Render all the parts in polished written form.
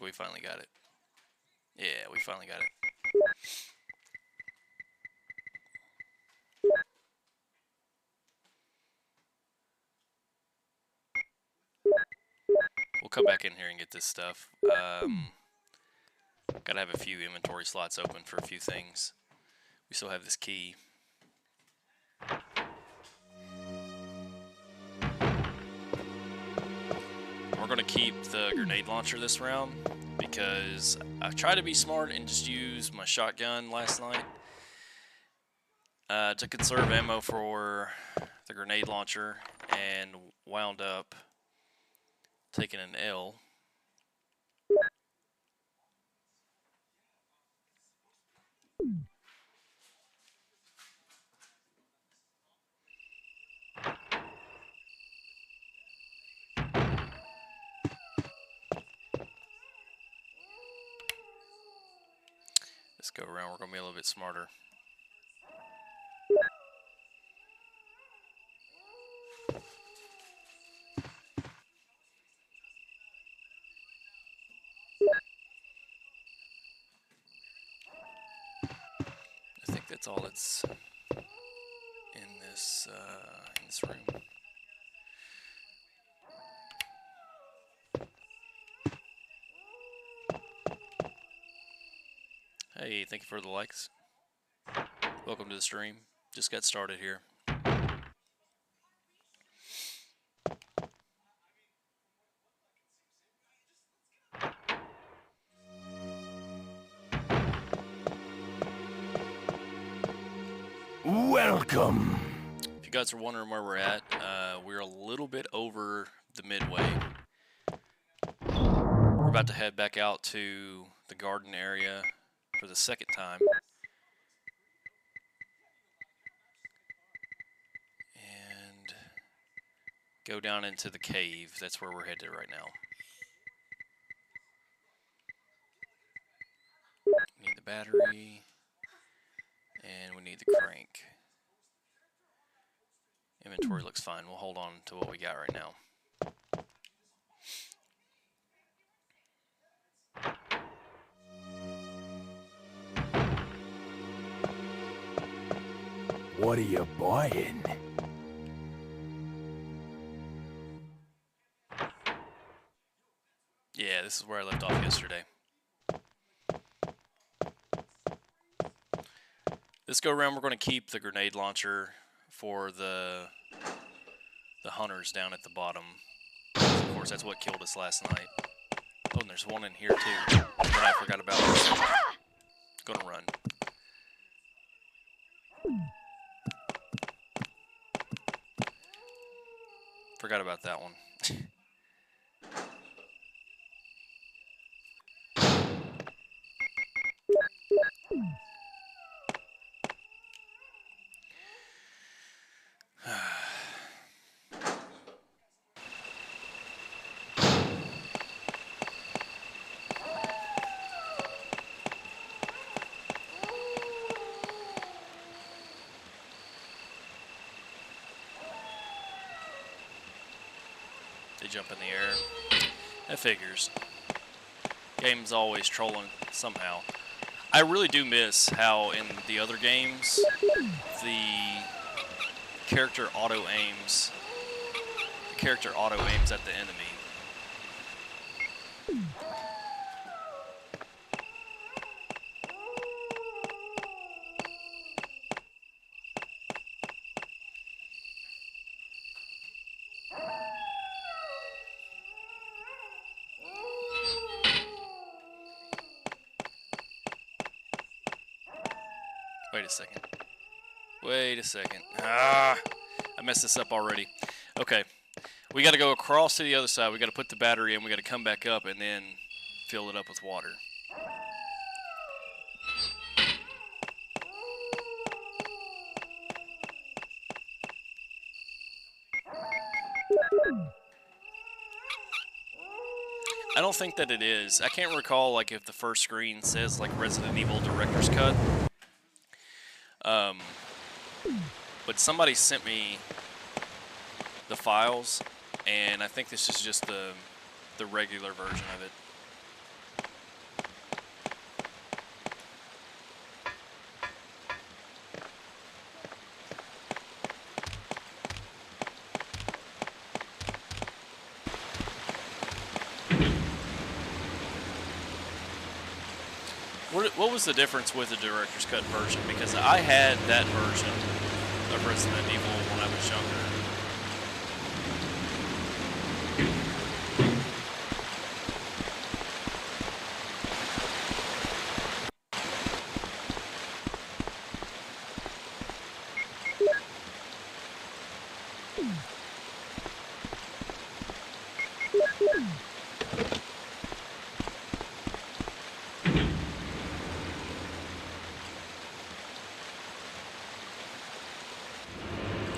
we finally got it. Yeah, we finally got it. We'll come back in here and get this stuff. Gotta have a few inventory slots open for a few things. We still have this key. We're gonna keep the grenade launcher this round because I tried to be smart and just use my shotgun last night to conserve ammo for the grenade launcher, and wound up taking an L. Let's go around. We're gonna be a little bit smarter. I think that's all that's in this room. Hey, thank you for the likes. Welcome to the stream. Just got started here. Welcome. If you guys are wondering where we're at, we're a little bit over the midway. We're about to head back out to the garden area for the second time. And go down into the cave. That's where we're headed right now. We need the battery. And we need the crank. Inventory looks fine. We'll hold on to what we got right now. What are you buying? Yeah, this is where I left off yesterday. This go around, we're going to keep the grenade launcher for the hunters down at the bottom. Of course, that's what killed us last night. Oh, and there's one in here too that I forgot about. Gonna run. Forgot about that one. They jump in the air. That figures. Game's always trolling somehow. I really do miss how in the other games the character auto aims. The character auto aims at the enemy. Wait a second. Wait a second. Ah, I messed this up already. Okay, we got to go across to the other side. We got to put the battery in. We got to come back up and then fill it up with water. I don't think that it is. I can't recall like if the first screen says like Resident Evil Director's Cut. But somebody sent me the files, and I think this is just the regular version of it. What was the difference with the director's cut version? Because I had that version of Resident Evil when I was younger.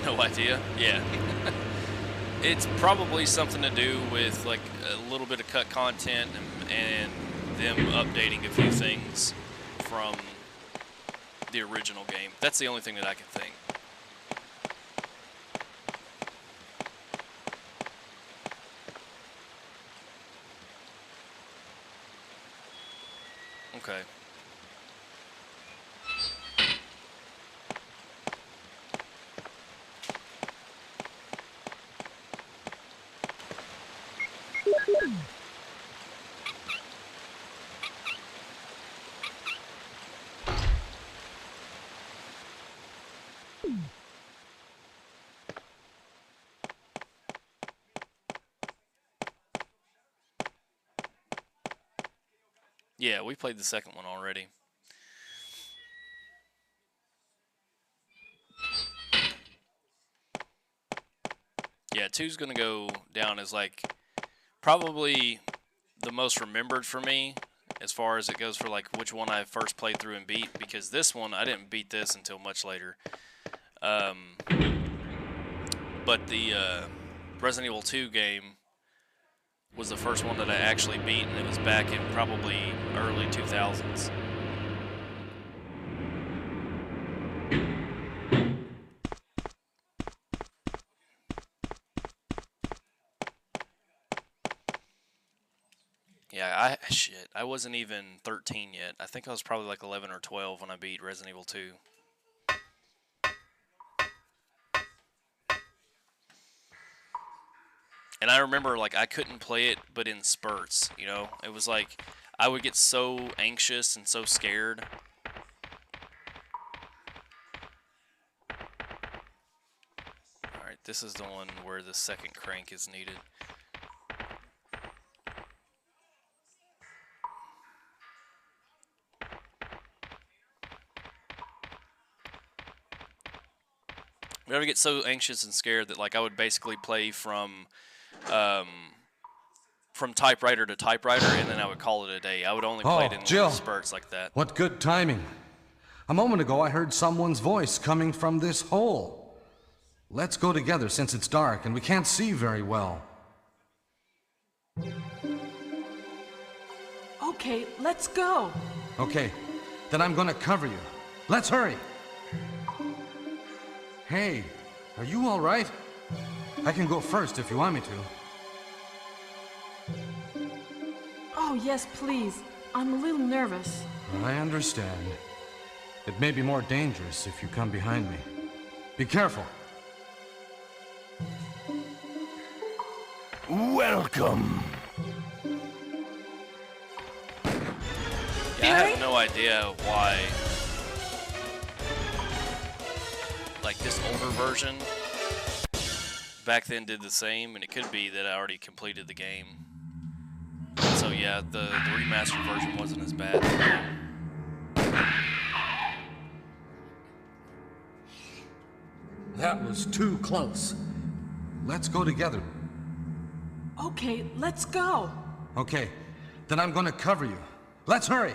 No idea. Yeah. It's probably something to do with like a little bit of cut content and them updating a few things from the original game. That's the only thing that I can think. Okay. Yeah, we played the second one already. Yeah, 2's gonna go down as like probably the most remembered for me as far as it goes for like which one I first played through and beat, because this one I didn't beat this until much later. But the Resident Evil 2 game was the first one that I actually beat, and it was back in probably early 2000s. Yeah, I wasn't even 13 yet. I think I was probably like 11 or 12 when I beat Resident Evil 2. And I remember, like, I couldn't play it but in spurts, you know? It was like, I would get so anxious and so scared. Alright, this is the one where the second crank is needed. I would get so anxious and scared that, like, I would basically play from typewriter to typewriter, and then I would call it a day. I would only play it in Jill, spurts like that. What good timing. A moment ago, I heard someone's voice coming from this hole. Let's go together since it's dark and we can't see very well. Okay, let's go. Okay, then I'm gonna cover you. Let's hurry. Hey, are you all right? I can go first if you want me to. Oh, yes, please. I'm a little nervous. I understand. It may be more dangerous if you come behind me. Be careful. Welcome. Yeah, I have no idea why, like, this older version back then did the same, and it could be that I already completed the game. So yeah, the remastered version wasn't as bad. That was too close. Let's go together. Okay, let's go. Okay, then I'm gonna cover you. Let's hurry.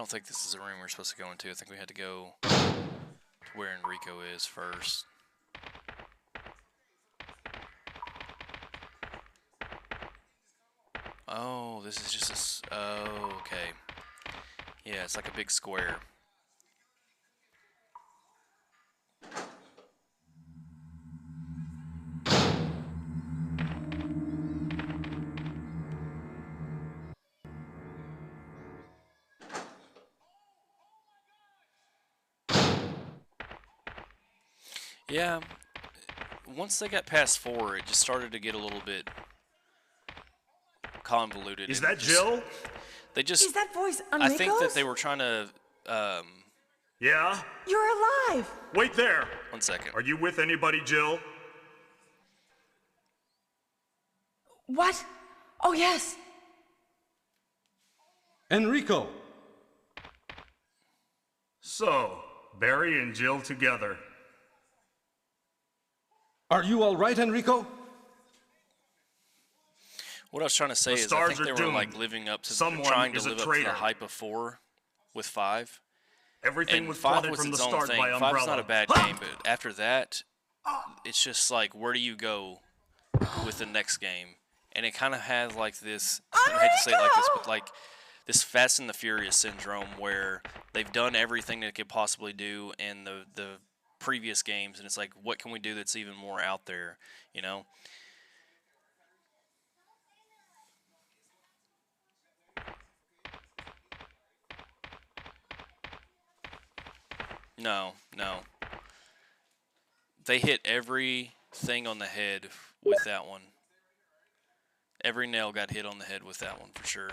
don't think this is the room we're supposed to go into. I think we had to go to where Enrico is first. Oh, this is just a... Oh, okay. Yeah, it's like a big square. Yeah, once they got past 4, it just started to get a little bit convoluted. Is that Jill? They just... Is that voice I Enrico's? think that they were trying to... Yeah? You're alive! Wait there! 1 second. Are you with anybody, Jill? What? Oh, yes. Enrico! So, Barry and Jill together. Are you all right, Enrico? What I was trying to say The is I stars think they are were like doomed. living up to... Someone trying to is a live up to traitor. the hype of 4 with 5. Everything And was 5 plotted was from the its own start thing. by 5's Umbrella. not a bad game, but after that, it's just like, where do you go with the next game? And it kind of has like this, I hate to say it like this, but like this Fast and the Furious syndrome where they've done everything they could possibly do in the previous games, and it's like, what can we do that's even more out there, you know? No, no. They hit everything on the head with that one. Every nail got hit on the head with that one, for sure.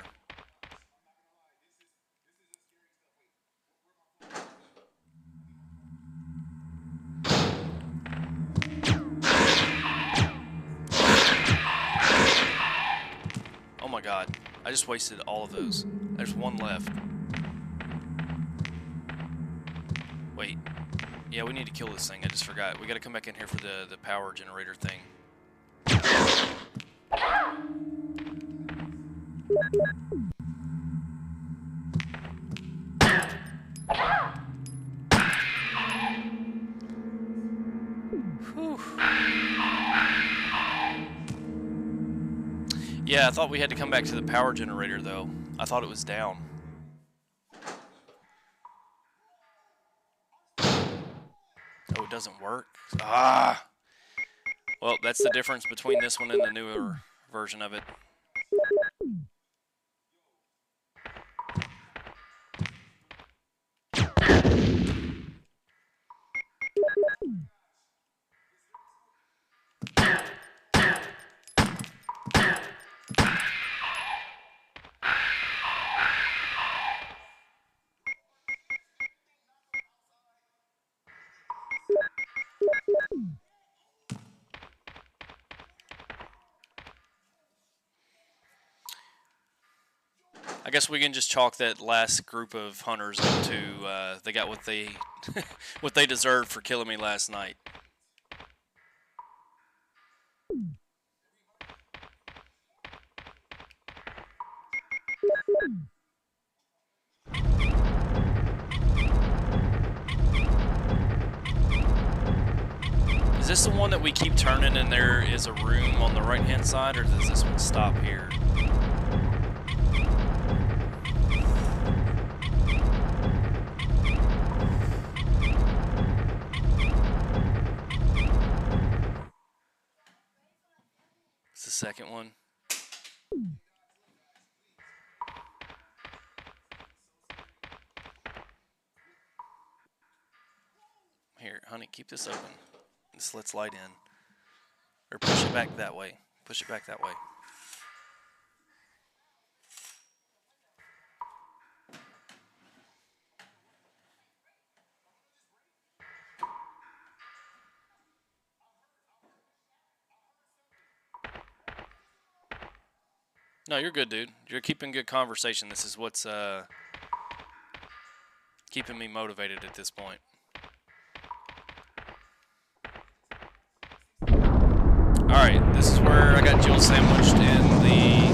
Oh my god. I just wasted all of those. There's one left. Wait. Yeah, we need to kill this thing. I just forgot. We gotta come back in here for the power generator thing. Whew. Yeah, I thought we had to come back to the power generator, though. I thought it was down. Oh, it doesn't work? Ah! Well, that's the difference between this one and the newer version of it. I guess we can just chalk that last group of hunters up to they got what they what they deserved for killing me last night. Is this the one that we keep turning and there is a room on the right hand side, or does this one stop here? It's the second one. Here, honey, keep this open. This lets light in. Or push it back that way. Push it back that way. No, you're good, dude. You're keeping good conversation. This is what's keeping me motivated at this point. Alright, this is where I got Jill sandwiched in the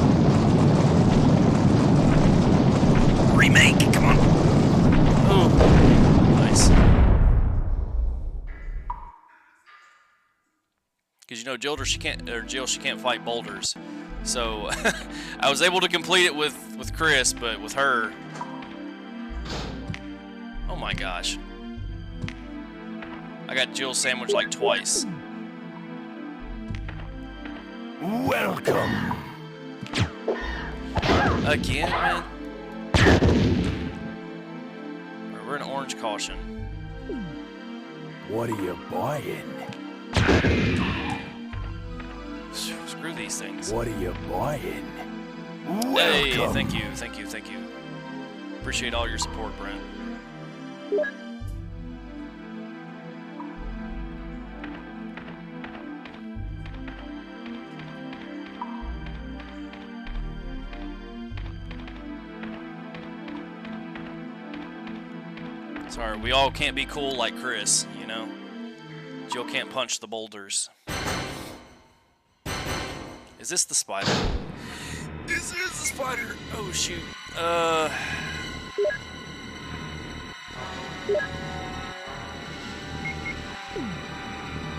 remake. Come on. boulders. Because you know, Jill, she can't fight boulders. So I was able to complete it with Chris, but with her, oh my gosh, I got Jill sandwiched like twice. Welcome. Again, man. Alright, we're in orange caution. What are you buying? Screw these things. What are you buying? Hey, Welcome. thank you. Appreciate all your support, Brent. Sorry, we all can't be cool like Chris, you know? Jill can't punch the boulders. Is this the spider? Is this the spider? Oh shoot.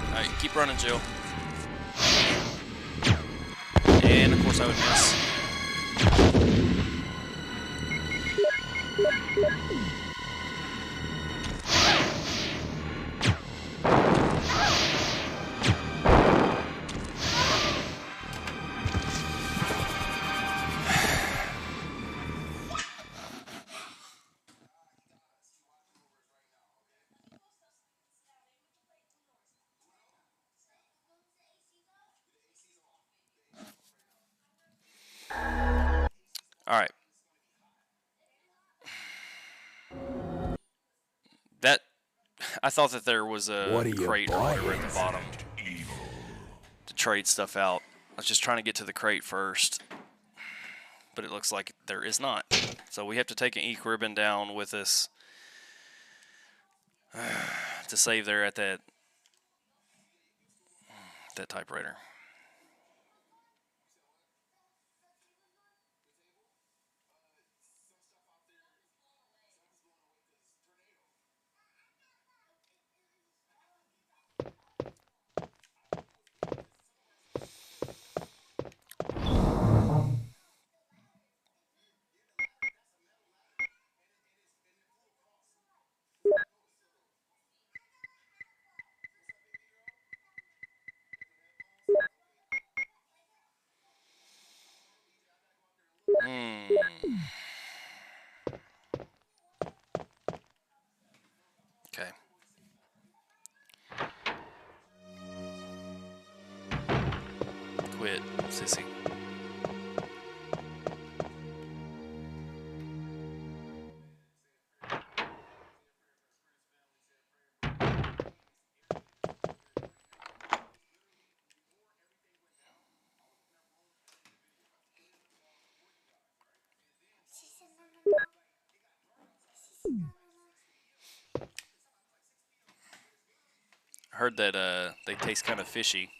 Alright, keep running, Jill. And of course I would miss. Alright. That, I thought that there was a What are you crate or whatever at buying? the bottom to trade stuff out. I was just trying to get to the crate first, but it looks like there is not. So we have to take an E-ribbon down with us to save there at that typewriter. Okay. Quit, sissy. I heard that they taste kind of fishy.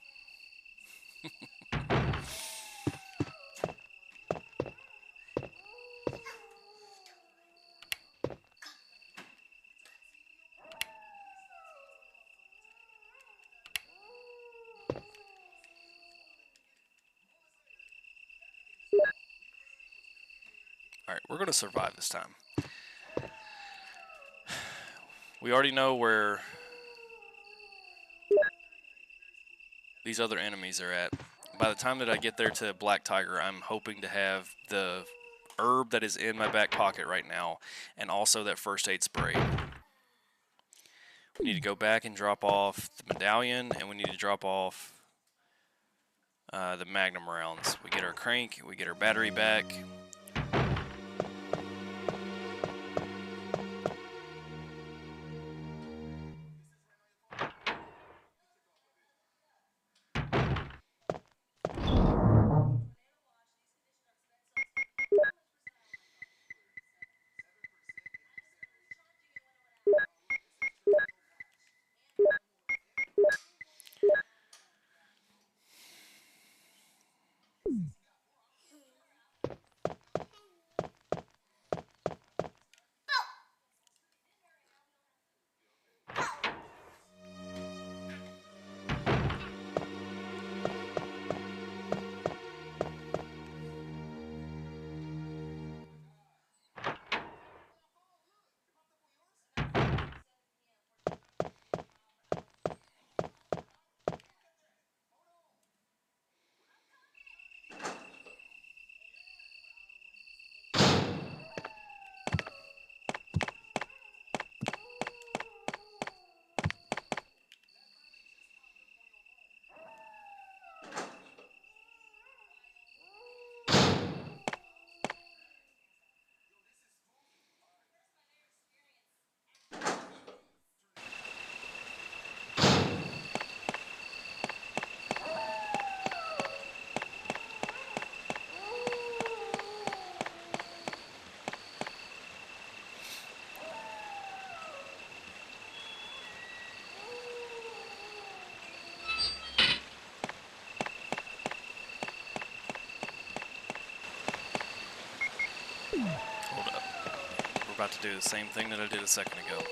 Alright, we're going to survive this time. We already know where these other enemies are at. By the time that I get there to Black Tiger, I'm hoping to have the herb that is in my back pocket right now, and also that first aid spray. We need to go back and drop off the medallion, and we need to drop off the magnum rounds. We get our crank, we get our battery back. not to do the same thing that I did a second ago.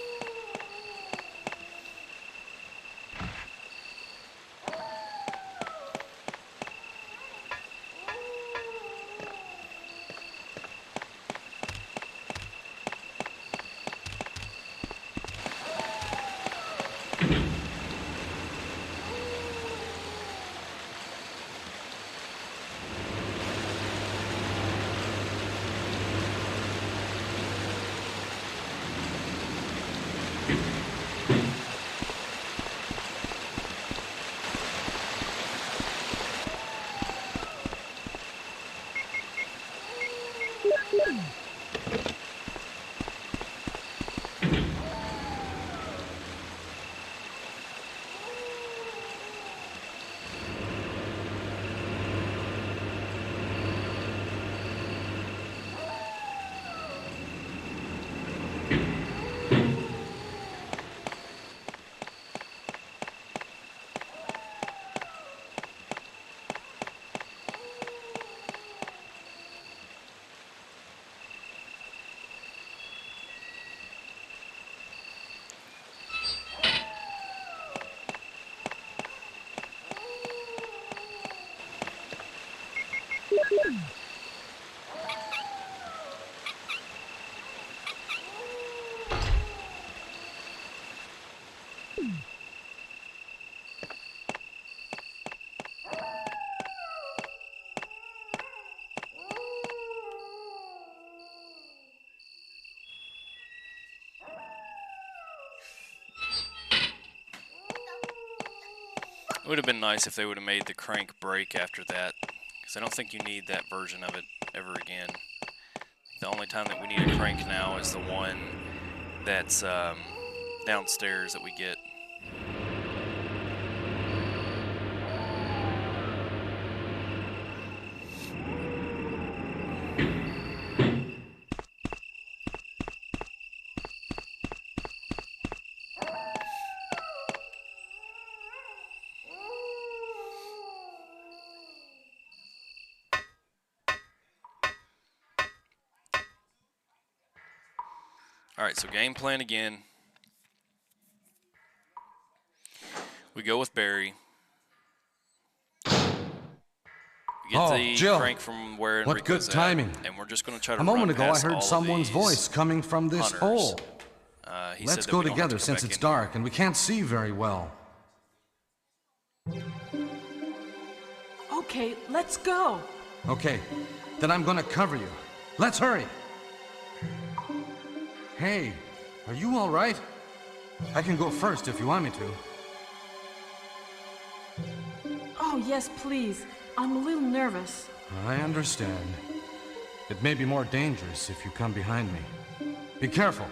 It would have been nice if they would have made the crank break after that, because I don't think you need that version of it ever again. The only time that we need a crank now is the one that's downstairs that we get. Alright, so game plan again. We go with Barry. We get the Jill, crank from where what good Enrico's timing. at, and we're just going to try to A moment ago, I past all heard of someone's these voice coming from this hunters. hole. He Let's said that go we don't have together to since back it's in. dark and we can't see very well. Okay, let's go. Okay, then I'm gonna cover you. Let's hurry. Hey, are you all right? I can go first if you want me to. Oh, yes, please. I'm a little nervous. I understand. It may be more dangerous if you come behind me. Be careful.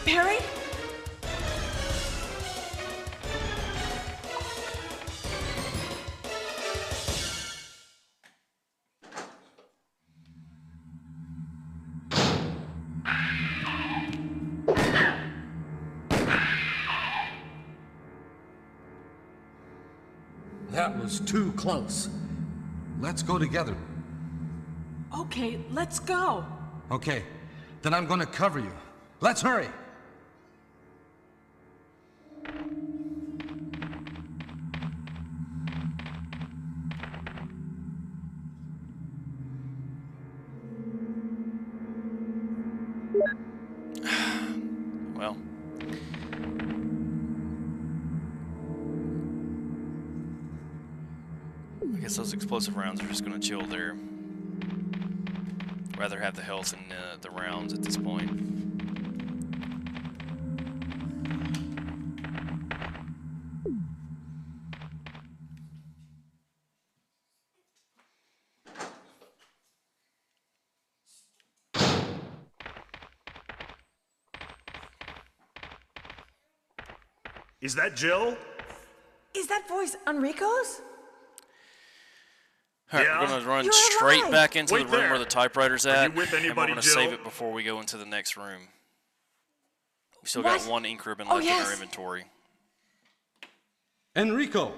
Barry? That was too close. Let's go together. Okay, let's go. Okay, then I'm gonna cover you. Let's hurry. Well, I guess those explosive rounds are just going to chill there. Rather have the health in the rounds at this point. Is that Jill? Is that voice Enrico's? Alright, Yeah? we're going to run You're straight alive. back into Wait the room there. where the typewriter's Are at, you with and we're anybody, going to save Jill? it before we go into the next room. We still What? got one ink ribbon Oh, left in our yes. inventory. Enrico!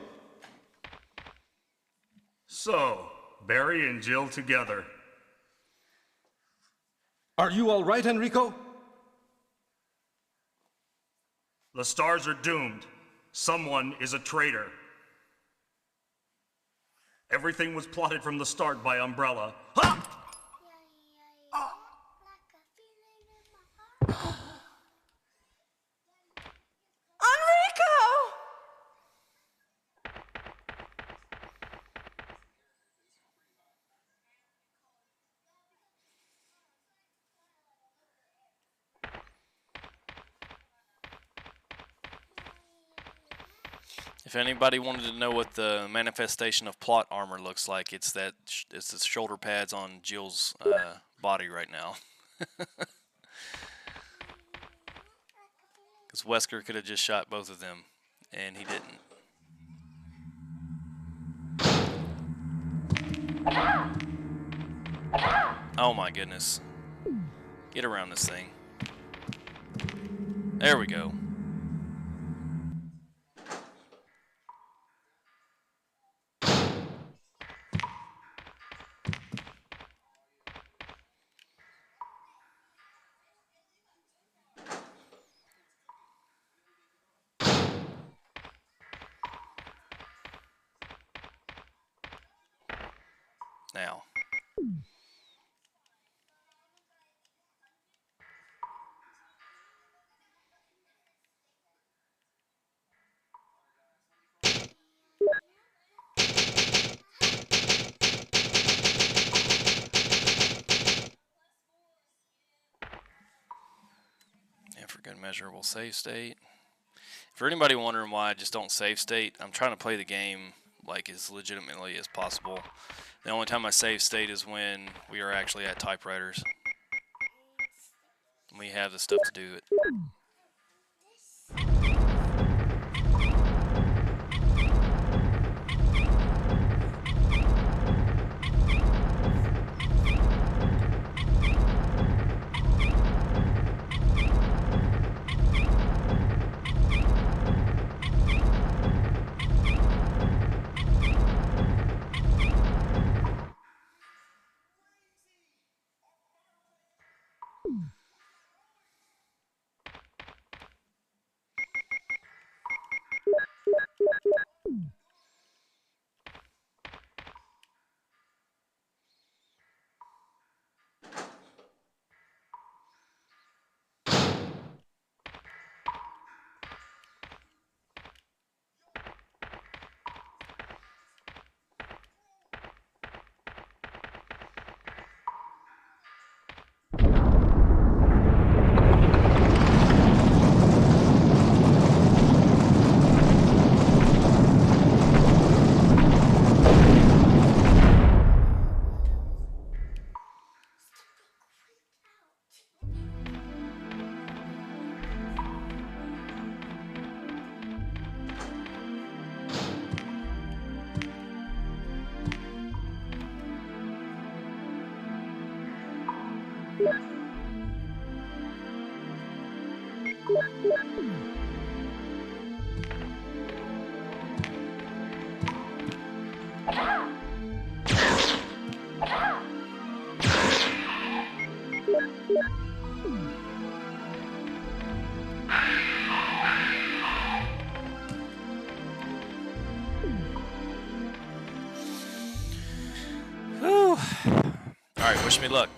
So, Barry and Jill together. Are you all right, Enrico? The stars are doomed. Someone is a traitor. Everything was plotted from the start by Umbrella. Ha! Enrico! If anybody wanted to know what the manifestation of plot armor looks like, it's the shoulder pads on Jill's body right now. Because Wesker could have just shot both of them, and he didn't. Oh my goodness. Get around this thing. There we go. Now. And for good measure, we'll save state. For anybody wondering why I just don't save state, I'm trying to play the game like as legitimately as possible. The only time I save state is when we are actually at typewriters. We have the stuff to do it. Whew. Alright, wish me luck.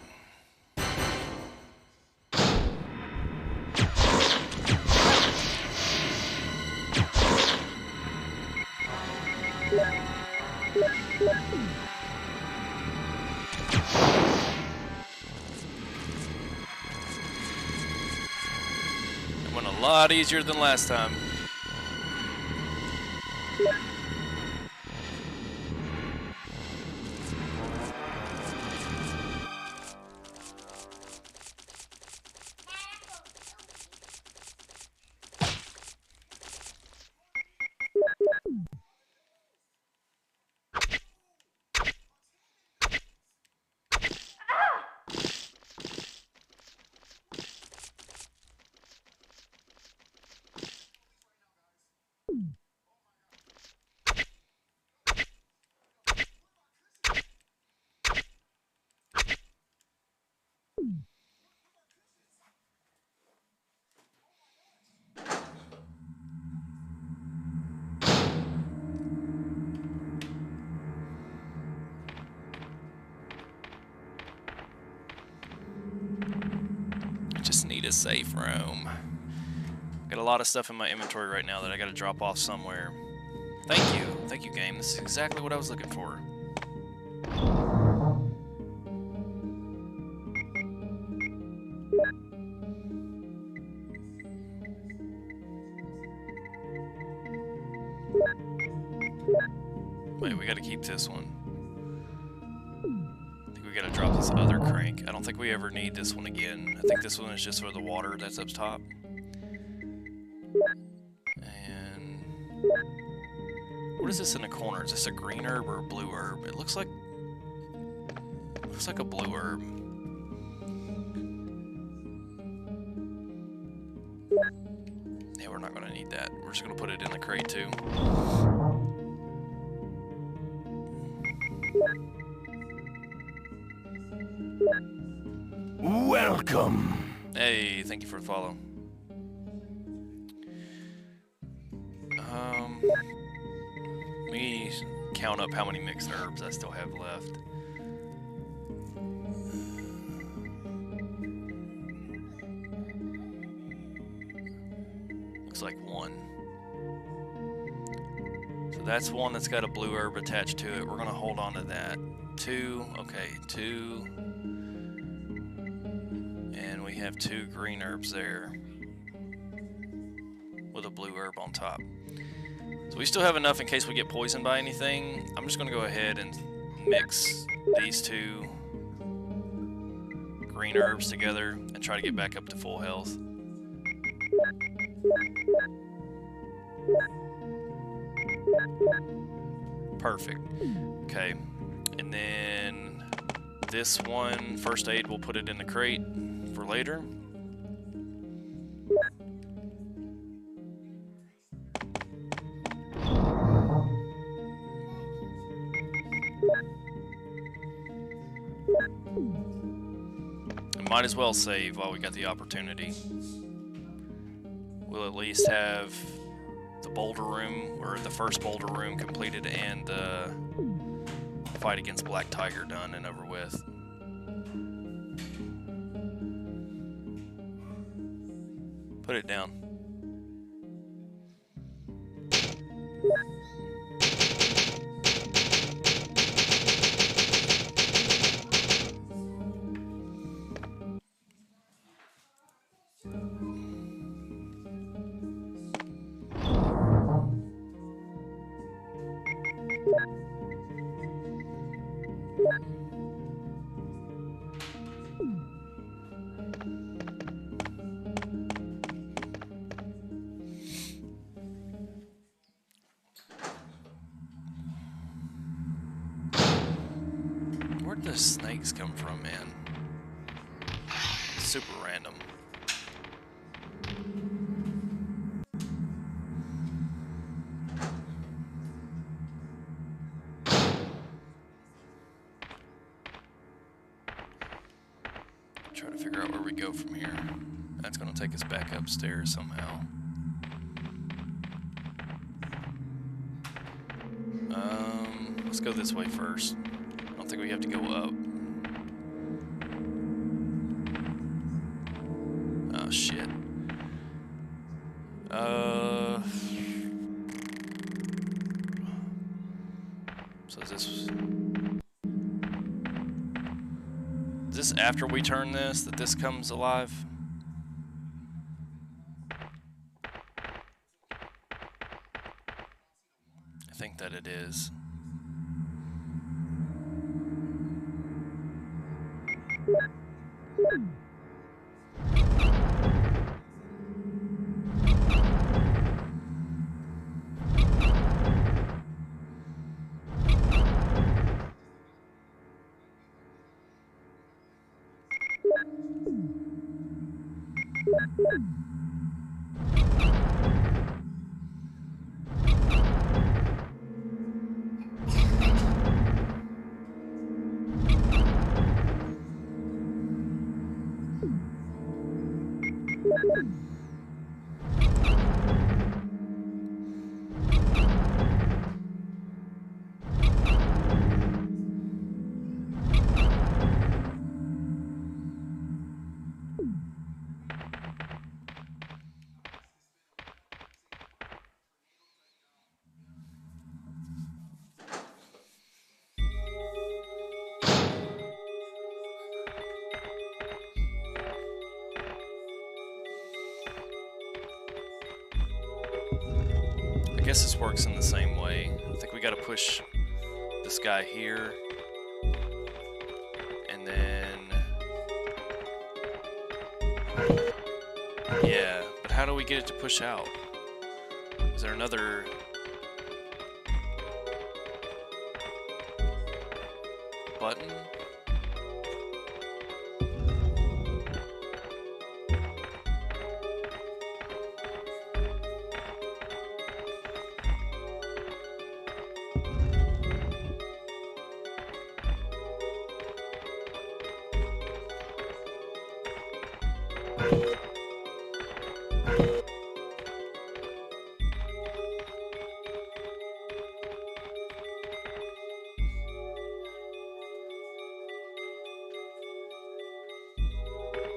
It went a lot easier than last time. safe room. Got a lot of stuff in my inventory right now that I gotta drop off somewhere. Thank you game, this is exactly what I was looking for. Wait, we gotta keep this one. I think we gotta drop this other crank. I don't think we ever need this one again. I think this one is just for the water that's up top. And what is this in the corner? Is this a green herb or a blue herb? It looks like a blue herb. Yeah, we're not gonna need that. We're just gonna put it in the crate too. Welcome. Hey, thank you for the follow. Let me count up how many mixed herbs I still have left. Looks like one. So that's one that's got a blue herb attached to it. We're gonna hold on to that. Two, okay, two. And we have two green herbs there with a blue herb on top. So we still have enough in case we get poisoned by anything. I'm just gonna go ahead and mix these two green herbs together and try to get back up to full health. Perfect. Okay. And then this one, first aid, we'll put it in the crate for later. And might as well save while we got the opportunity. We'll at least have the boulder room, or the first boulder room completed, and the fight against Black Tiger done and over with. Put it down. Where'd the snakes come from, man? Super random. Try to figure out where we go from here. That's gonna take us back upstairs somehow. Let's go this way first. I don't think we have to go up. Oh shit. So is this after we turn this that this comes alive? I think that it is. guess this works in the same way. I think we gotta push this guy here. And then... yeah, but how do we get it to push out? Is there another... button?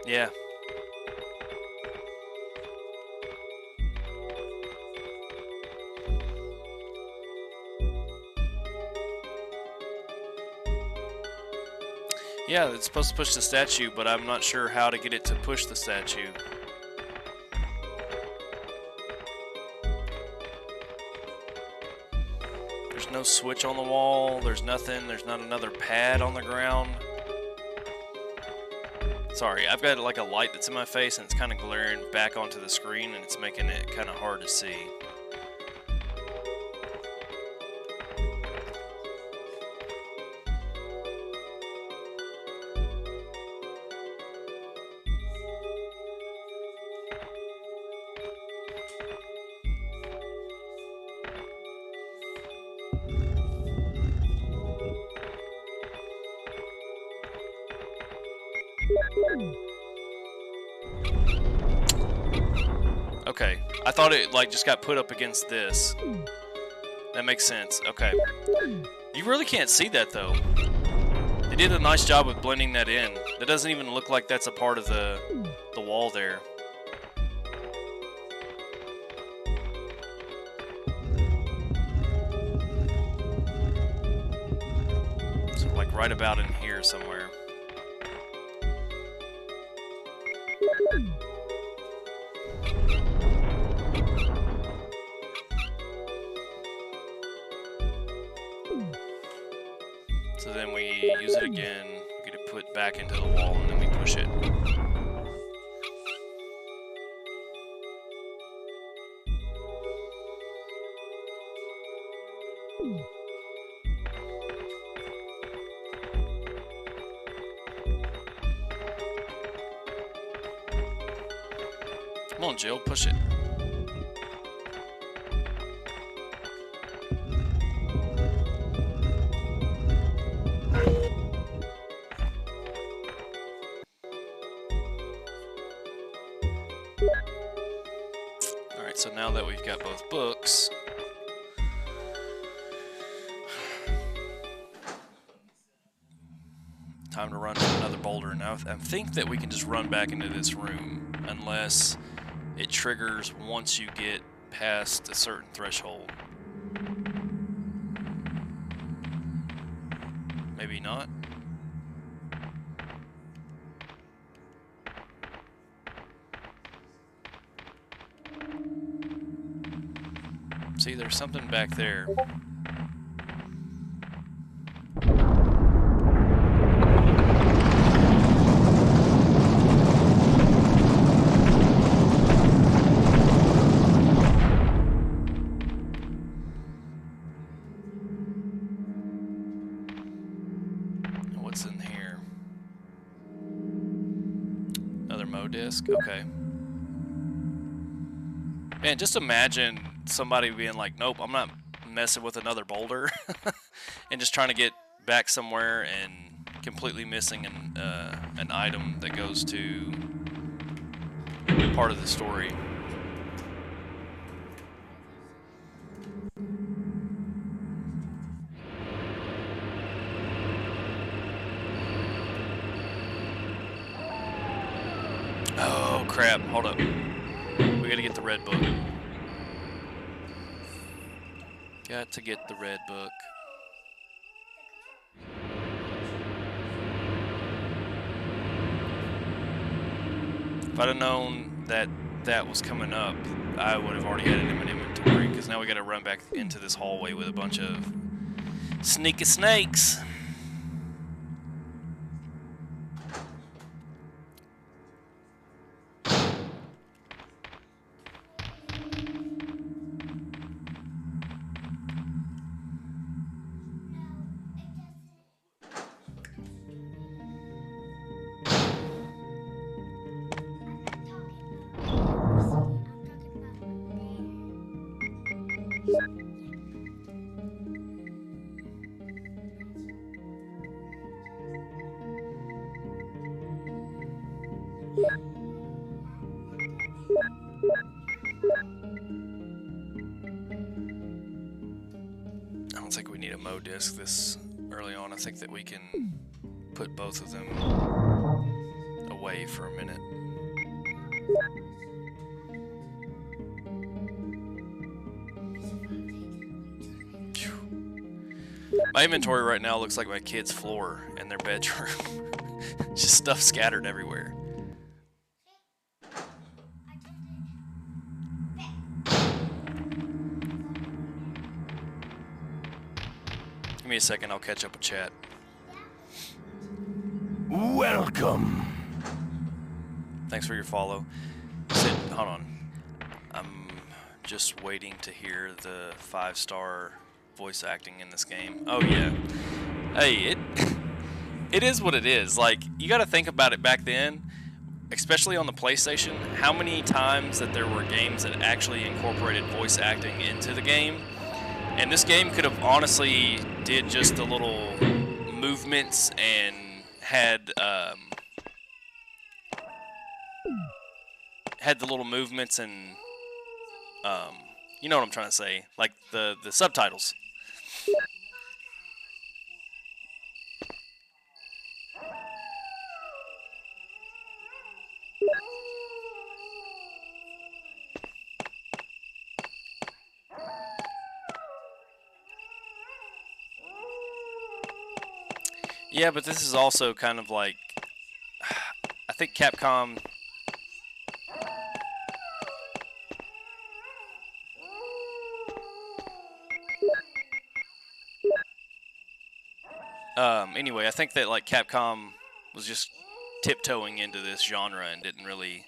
Yeah. Yeah, it's supposed to push the statue, but I'm not sure how to get it to push the statue. There's no switch on the wall, there's nothing, there's not another pad on the ground. Sorry, I've got like a light that's in my face and it's kind of glaring back onto the screen and it's making it kind of hard to see. Okay, I thought it like just got put up against this. That makes sense. Okay. You really can't see that though. They did a nice job with blending that in. That doesn't even look like that's a part of the wall there. So like right about in here somewhere. So then we use it again, we get it put back into the wall, and then we push it. Come on, Jill, push it. Alright, so now that we've got both books, time to run to another boulder. Now I think that we can just run back into this room unless it triggers once you get past a certain threshold. Maybe not. See, there's something back there. What's in here? Another Mo disc? Okay. Man, just imagine somebody being like, nope, I'm not messing with another boulder. And just trying to get back somewhere and completely missing an item that goes to part of the story. Oh crap, hold up. We gotta get the red book. Got to get the red book. If I'd have known that that was coming up, I would have already had it in my inventory, because now we got to run back into this hallway with a bunch of sneaky snakes. I don't think we need a Mo disc this early on. I think that we can put both of them away for a minute. My inventory right now looks like my kid's floor in their bedroom. Just stuff scattered everywhere. Give me a second, I'll catch up with chat. Welcome. Thanks for your follow. Sid, hold on. I'm just waiting to hear the 5-star voice acting in this game. Oh yeah. Hey, it is what it is. Like, you got to think about it back then, especially on the PlayStation, how many times that there were games that actually incorporated voice acting into the game. And this game could have honestly did just the little movements and had the little movements and you know what I'm trying to say, like the subtitles. Yeah, but this is also kind of like, I think Capcom anyway, I think that like Capcom was just tiptoeing into this genre and didn't really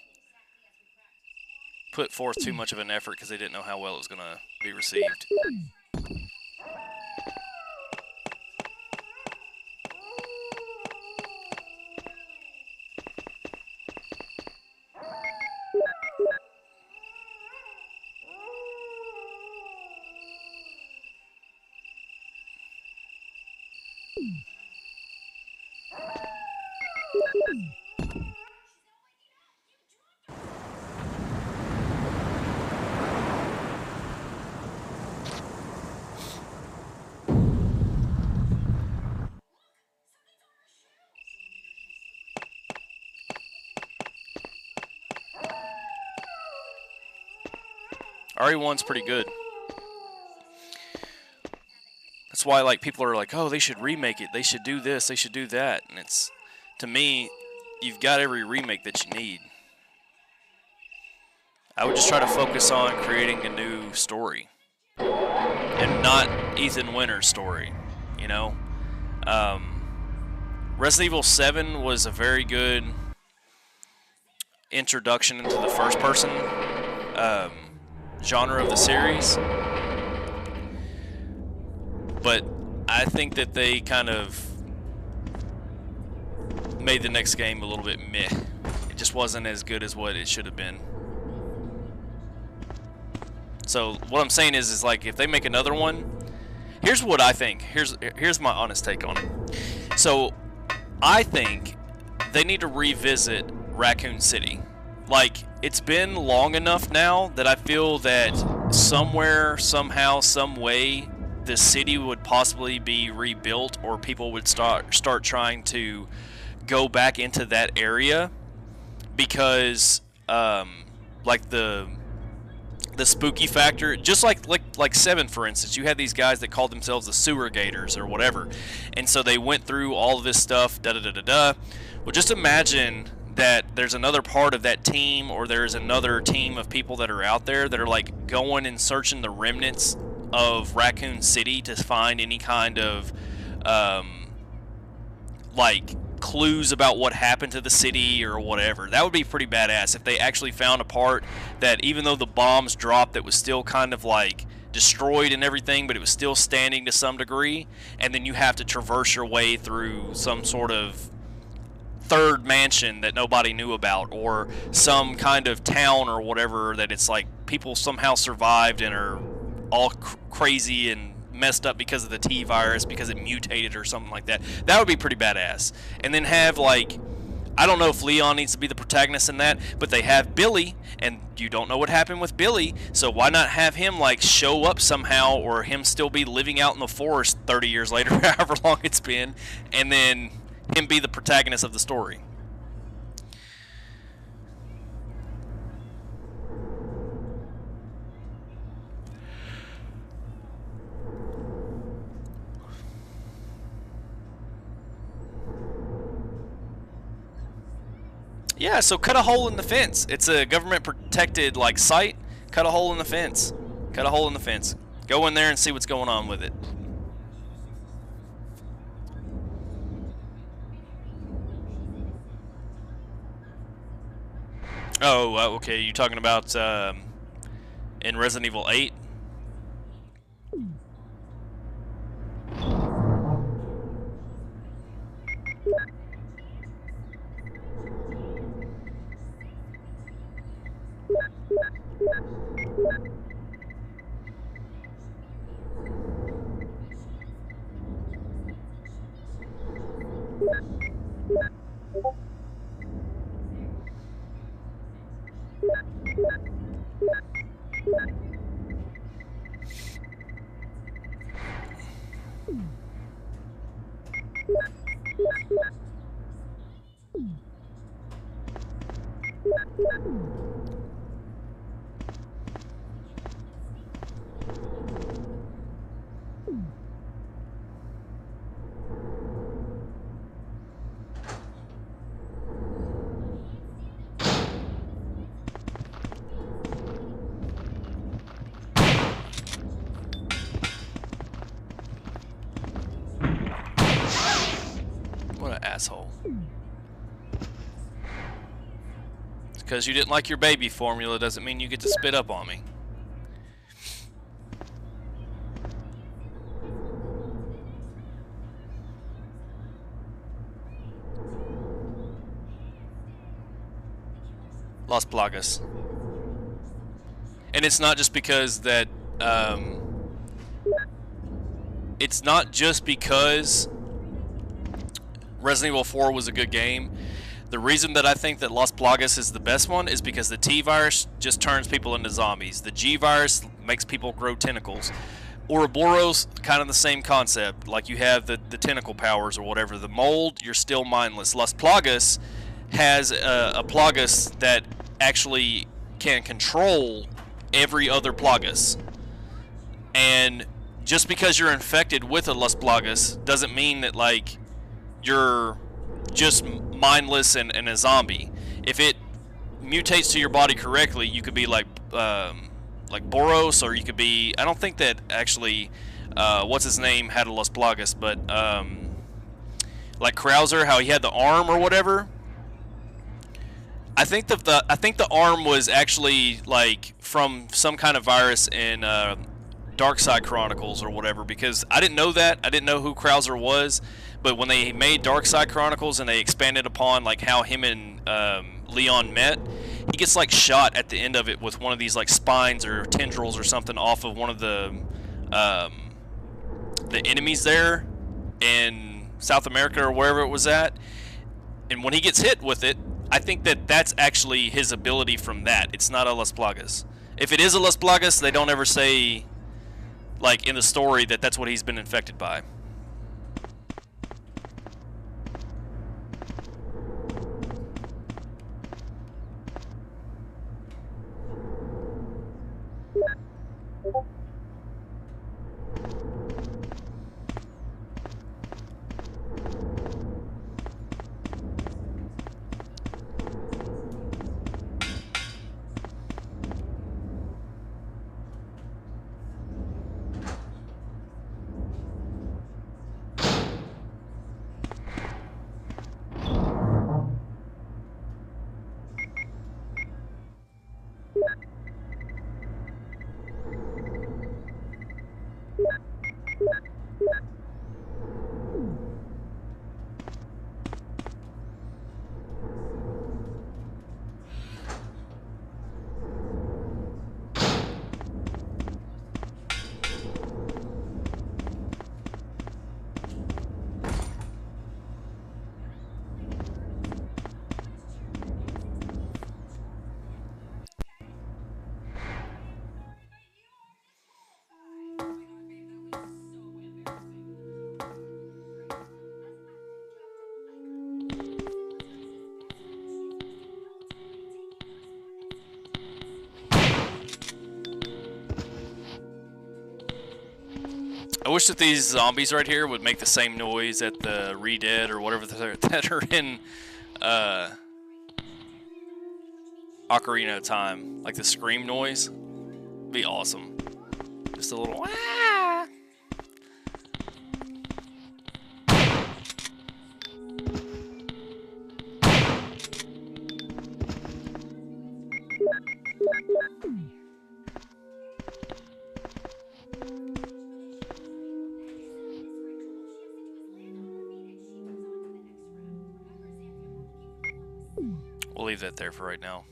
put forth too much of an effort because they didn't know how well it was going to be received. RE1's pretty good. That's why like people are like, oh, they should remake it. They should do this. They should do that. And it's, to me, you've got every remake that you need. I would just try to focus on creating a new story and not Ethan Winter's story, you know? Resident Evil 7 was a very good introduction into the first-person genre of the series, but I think that they kind of made the next game a little bit meh. It just wasn't as good as what it should have been. So what I'm saying is like if they make another one, here's what I think. Here's my honest take on it. So I think they need to revisit Raccoon City. Like, it's been long enough now that I feel that somewhere, somehow, some way, the city would possibly be rebuilt, or people would start trying to go back into that area because, like the spooky factor, just like 7, for instance, you had these guys that called themselves the Sewer Gators or whatever, and so they went through all of this stuff, Well, just imagine that there's another part of that team, or there's another team of people that are out there that are like going and searching the remnants of Raccoon City to find any kind of like clues about what happened to the city or whatever. That would be pretty badass if they actually found a part that, even though the bombs dropped, that was still kind of like destroyed and everything, but it was still standing to some degree, and then you have to traverse your way through some sort of third mansion that nobody knew about, or some kind of town or whatever that it's like people somehow survived and are all crazy and messed up because of the T virus, because it mutated or something like that. That would be pretty badass. And then have, like, I don't know if Leon needs to be the protagonist in that, but they have Billy, and you don't know what happened with Billy, so why not have him like show up somehow, or him still be living out in the forest 30 years later, however long it's been, and then him be the protagonist of the story. Yeah, so cut a hole in the fence. It's a government protected like site. Cut a hole in the fence. Cut a hole in the fence. Go in there and see what's going on with it. Oh, okay. You talking about in Resident Evil 8? Asshole. Because you didn't like your baby formula doesn't mean you get to spit up on me. Las Plagas. And it's not just because that it's not just because Resident Evil 4 was a good game. The reason that I think that Las Plagas is the best one is because the T virus just turns people into zombies. The G virus makes people grow tentacles. Ouroboros, kind of the same concept. Like you have the tentacle powers or whatever. The mold, you're still mindless. Las Plagas has a Plagas that actually can control every other Plagas. And just because you're infected with a Las Plagas doesn't mean that, like, you're just mindless and a zombie. If it mutates to your body correctly, you could be like Boros, or you could be, I don't think that actually what's his name had a Las Plagas, but like Krauser, how he had the arm or whatever. I think the arm was actually like from some kind of virus in Dark Side Chronicles or whatever, because I didn't know that. I didn't know who Krauser was. But when they made Dark Side Chronicles and they expanded upon like how him and Leon met, he gets like shot at the end of it with one of these like spines or tendrils or something off of one of the enemies there in South America or wherever it was at. And when he gets hit with it, I think that that's actually his ability from that. It's not a Las Plagas. If it is a Las Plagas, they don't ever say like in the story that that's what he's been infected by. I wish that these zombies right here would make the same noise at the Re-Dead or whatever that are in Ocarina of Time. Like the scream noise. Be awesome. Just a little... Ah! We'll leave that there for right now.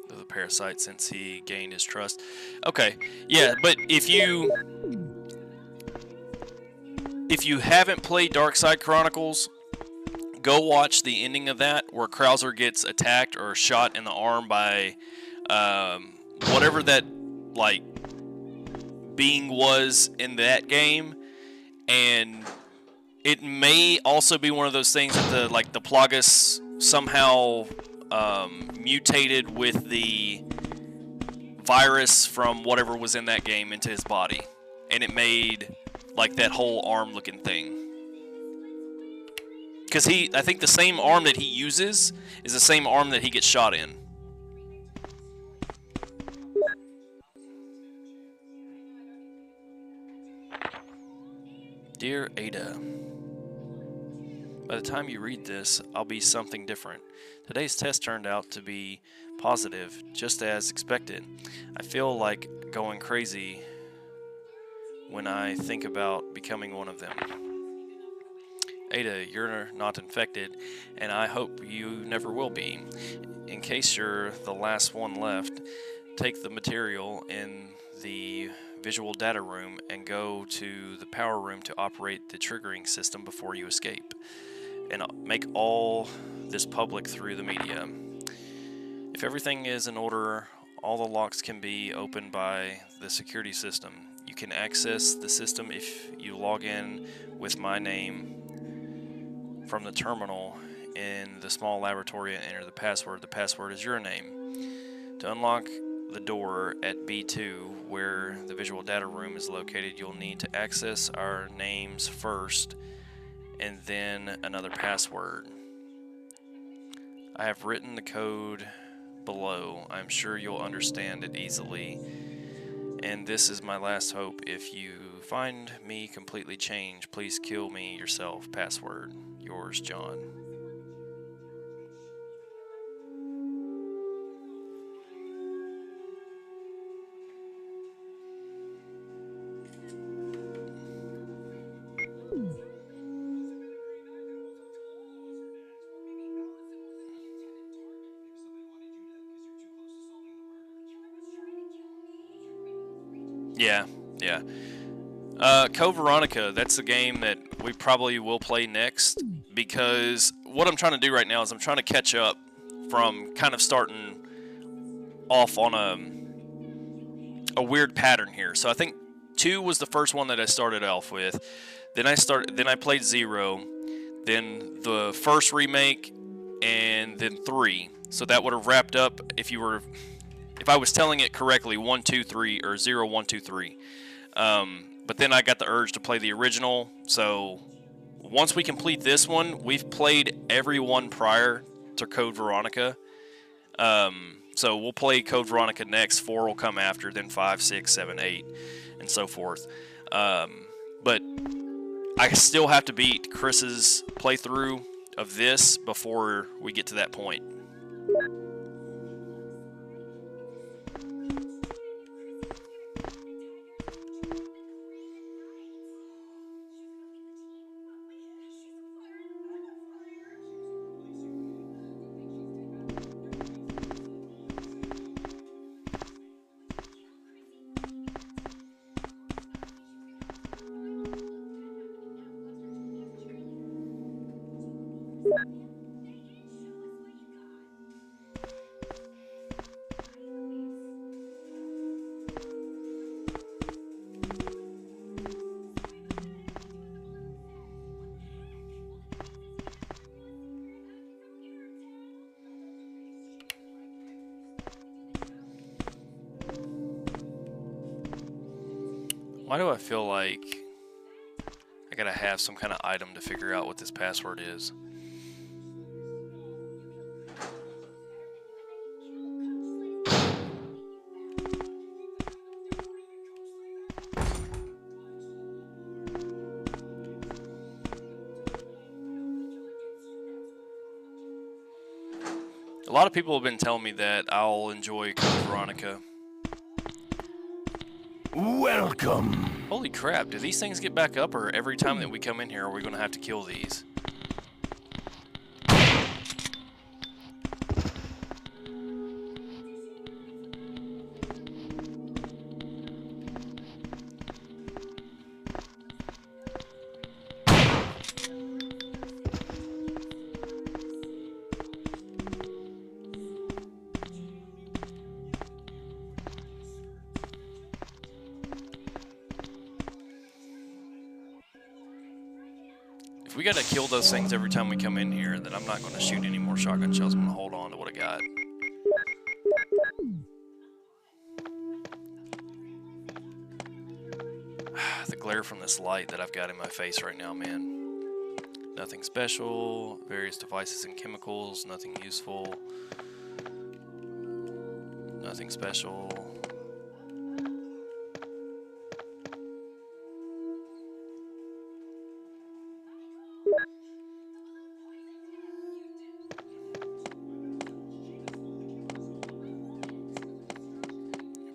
The parasite, since he gained his trust. Okay, yeah, but if you haven't played Darkside Chronicles, go watch the ending of that where Krauser gets attacked or shot in the arm by whatever that like being was in that game, and it may also be one of those things that the Plagas somehow mutated with the virus from whatever was in that game into his body, and it made like that whole arm looking thing. Because I think the same arm that he uses is the same arm that he gets shot in. Dear Ada, by the time you read this, I'll be something different. Today's test turned out to be positive, just as expected. I feel like going crazy when I think about becoming one of them. Ada, you're not infected, and I hope you never will be. In case you're the last one left, take the material in the visual data room and go to the power room to operate the triggering system before you escape. And make all this public through the media. If everything is in order, all the locks can be opened by the security system. You can access the system if you log in with my name from the terminal in the small laboratory and enter the password. The password is your name. To unlock the door at B2, where the visual data room is located, you'll need to access our names first and then another password. I have written the code below. I'm sure you'll understand it easily. And this is my last hope. If you find me completely changed, please kill me yourself. Password. Yours, John. Yeah. Code Veronica, that's the game that we probably will play next, because what I'm trying to do right now is I'm trying to catch up from kind of starting off on a weird pattern here. So I think 2 was the first one that I started off with. Then I played 0, then the first remake, and then 3. So that would have wrapped up if I was telling it correctly, 1, 2, 3, or 0, 1, 2, 3. But then I got the urge to play the original, so once we complete this one, we've played every one prior to Code Veronica. So we'll play Code Veronica next. 4 will come after, then 5, 6, 7, 8, and so forth. But I still have to beat Chris's playthrough of this before we get to that point. Why do I feel like I gotta have some kind of item to figure out what this password is? A lot of people have been telling me that I'll enjoy Code Veronica. Welcome. Holy crap, do these things get back up, or every time that we come in here are we going to have to kill these? If we gotta kill those things every time we come in here, then I'm not gonna shoot any more shotgun shells. I'm gonna hold on to what I got. The glare from this light that I've got in my face right now, man. Nothing special, various devices and chemicals, nothing useful. Nothing special.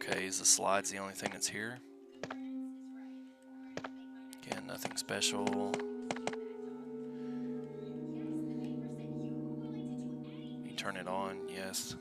Okay, is the slides the only thing that's here? Again, nothing special. You turn it on, yes.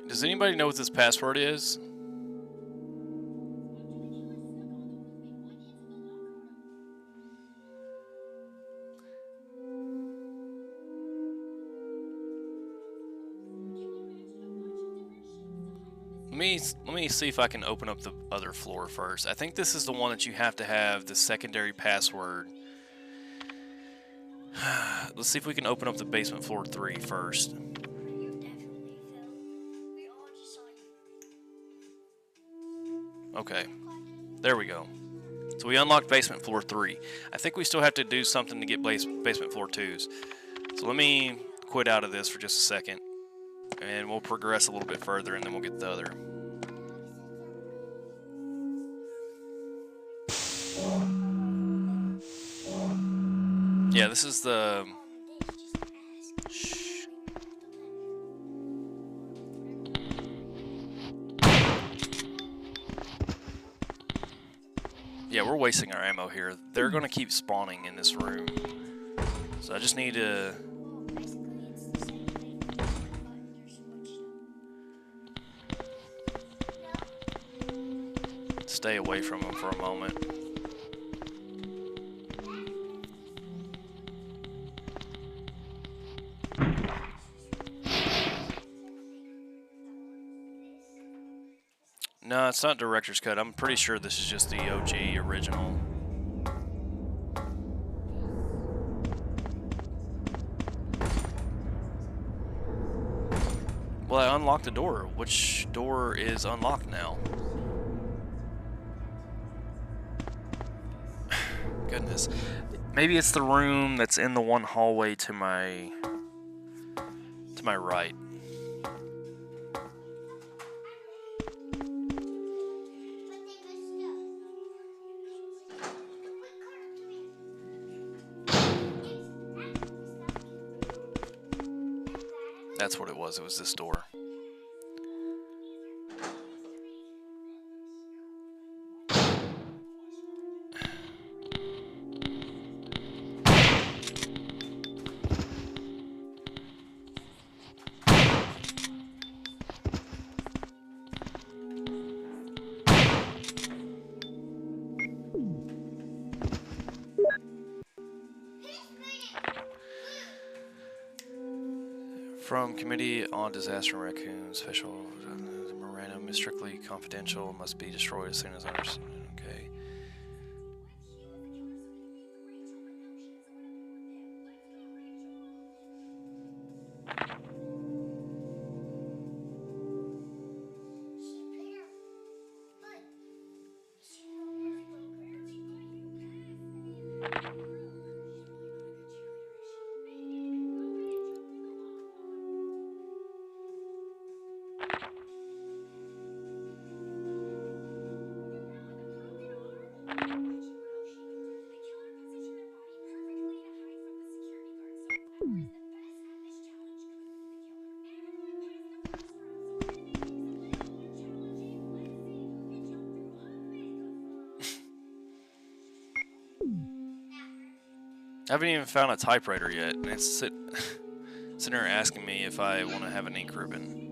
Does anybody know what this password is? Let me see if I can open up the other floor first. I think this is the one that you have to have the secondary password. Let's see if we can open up the basement floor 3 first. Okay, there we go. So we unlocked basement floor 3. I think we still have to do something to get basement floor 2s. So let me quit out of this for just a second, and we'll progress a little bit further, and then we'll get the other. Yeah, this is the... Shh. Yeah, we're wasting our ammo here. They're gonna keep spawning in this room. So I just need to... stay away from them for a moment. No, it's not director's cut. I'm pretty sure this is just the OG original. Well, I unlocked the door. Which door is unlocked now? Goodness. Maybe it's the room that's in the one hallway to my right. That's what it was. It was this door. From Committee on Disaster Raccoons, special memorandum is strictly confidential, must be destroyed as soon as understood. Okay. I haven't even found a typewriter yet, and it's sitting there asking me if I want to have an ink ribbon.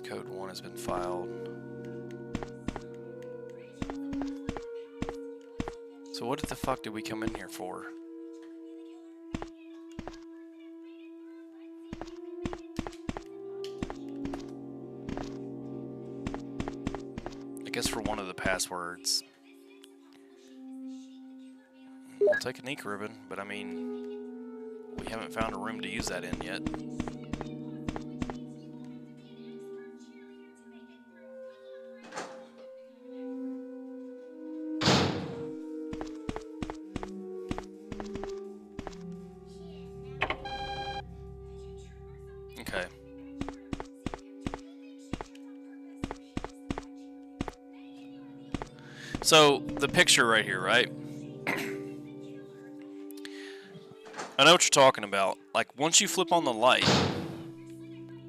Code 1 has been filed. So what the fuck did we come in here for? I guess for one of the passwords. We'll take an ink ribbon, but I mean, we haven't found a room to use that in yet. Okay. So, the picture right here, right? I know what you're talking about. Like, once you flip on the light,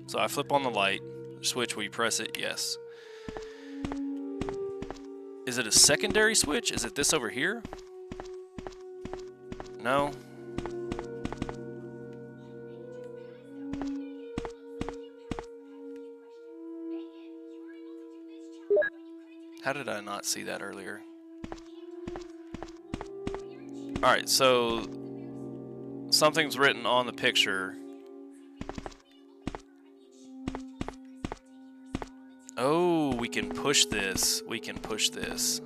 so I flip on the light, switch, will you press it? Yes. Is it a secondary switch? Is it this over here? No. How did I not see that earlier? Alright, so something's written on the picture. Oh, we can push this. We can push this.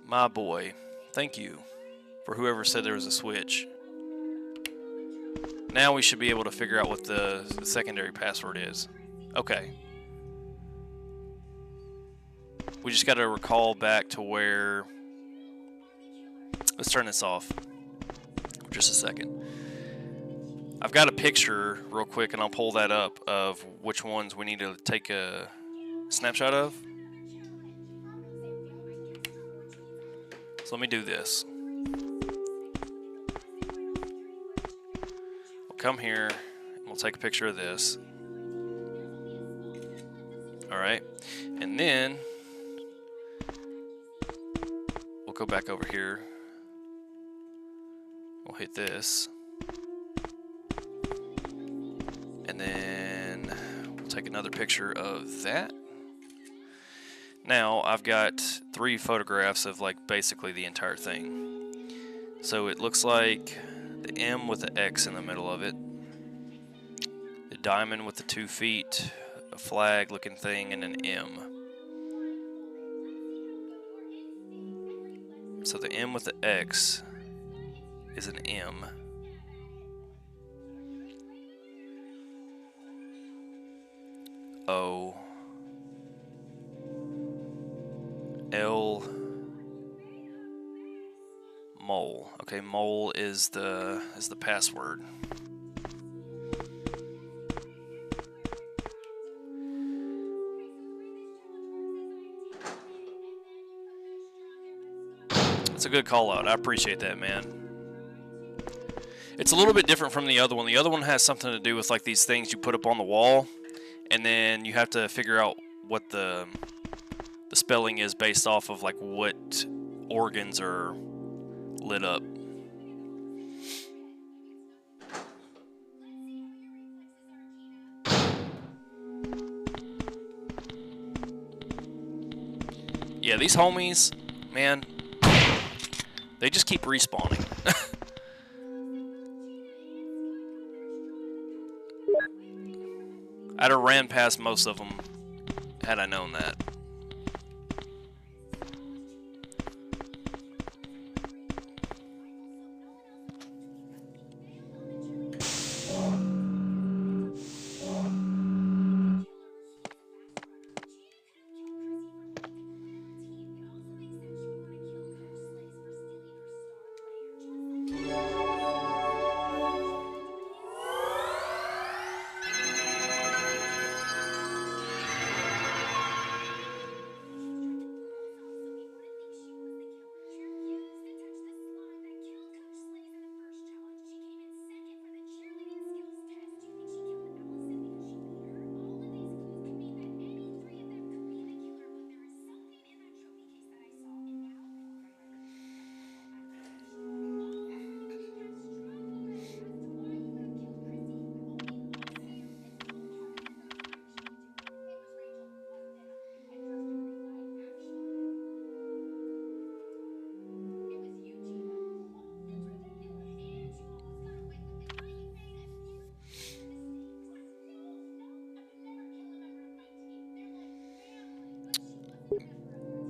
My boy. Thank you for whoever said there was a switch. Now we should be able to figure out what the secondary password is. Okay. We just got to recall back to where... Let's turn this off for just a second. I've got a picture real quick, and I'll pull that up of which ones we need to take a snapshot of. So let me do this. We'll come here, and we'll take a picture of this. Alright, and then we'll go back over here. We'll hit this. And then we'll take another picture of that. Now I've got 3 photographs of like basically the entire thing. So it looks like the M with the X in the middle of it, the diamond with the 2 feet, a flag looking thing, and an M. So the M with the X is an M. O L mole. Okay, mole is the password. That's a good call out. I appreciate that, man. It's a little bit different from the other one. The other one has something to do with like these things you put up on the wall, and then you have to figure out what the spelling is based off of like what organs are lit up. Yeah, these homies, man, they just keep respawning. I'd have ran past most of them had I known that.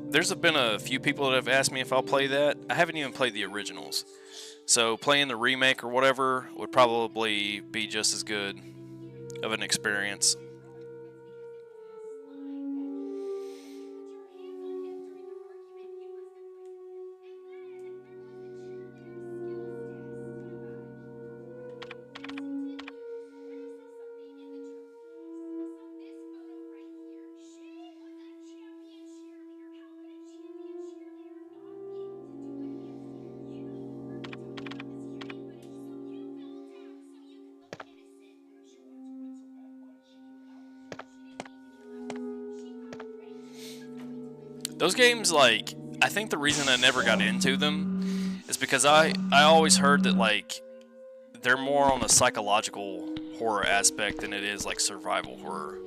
There's been a few people that have asked me if I'll play that. I haven't even played the originals. So playing the remake or whatever would probably be just as good of an experience. Those games, like, I think the reason I never got into them is because I always heard that, like, they're more on a psychological horror aspect than it is, like, survival horror.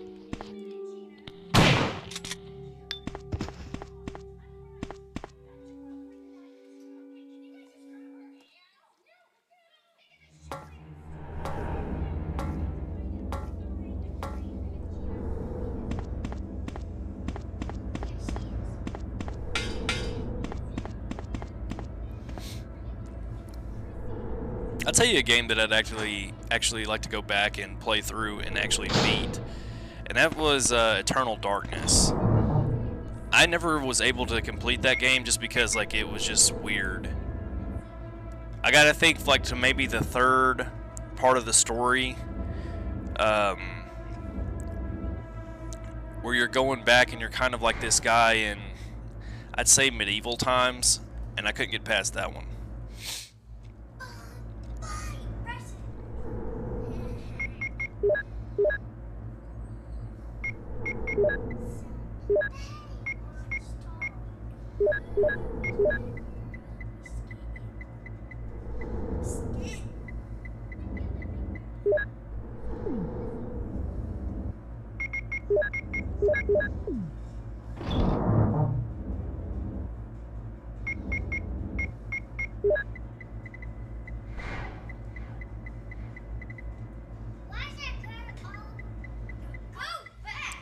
I'll tell you a game that I'd actually like to go back and play through and actually beat, and that was Eternal Darkness. I never was able to complete that game just because like it was just weird. I gotta think like to maybe the third part of the story, where you're going back and you're kind of like this guy in, I'd say, medieval times, and I couldn't get past that one.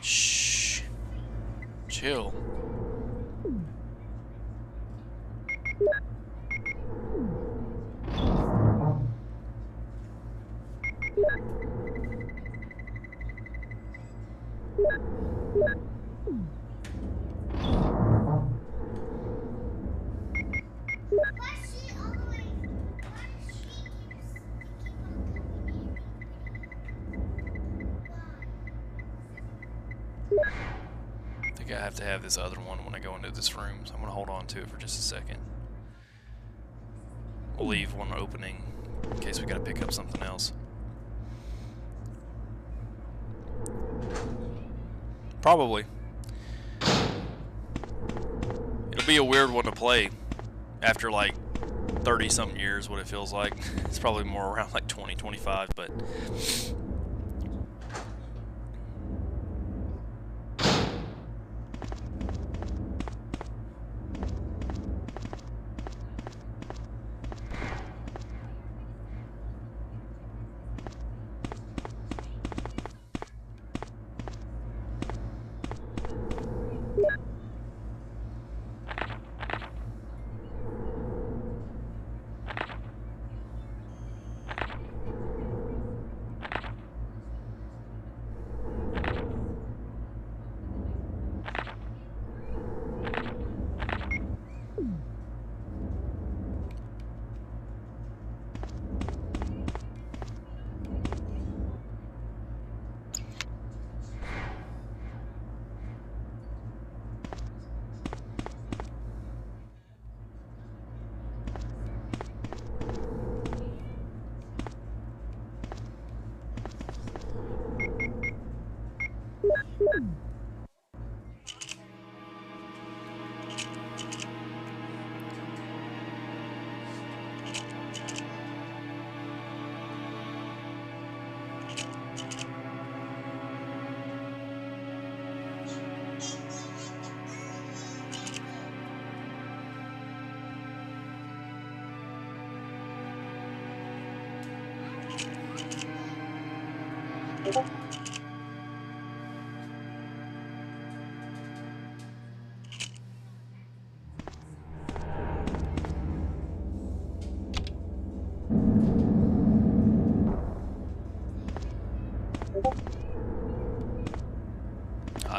Shh. Chill. I think I have to have this other one when I go into this room, so I'm going to hold on to it for just a second. We'll leave one opening in case we got to pick up something else. Probably. It'll be a weird one to play after like 30-something years, what it feels like. It's probably more around like 20, 25, but...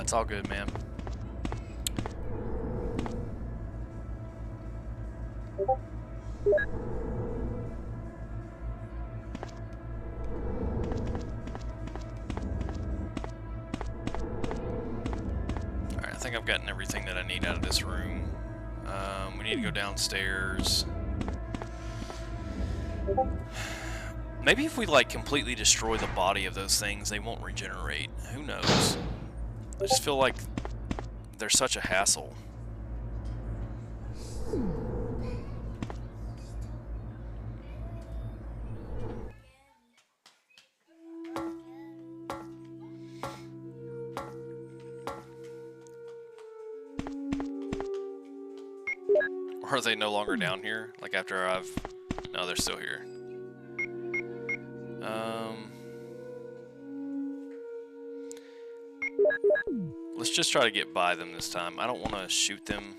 It's all good, man. Alright, I think I've gotten everything that I need out of this room. We need to go downstairs. Maybe if we like completely destroy the body of those things, they won't regenerate. Who knows? I just feel like they're such a hassle. Or are they no longer down here? Like after I've... No, they're still here. Let's just try to get by them this time. I don't want to shoot them.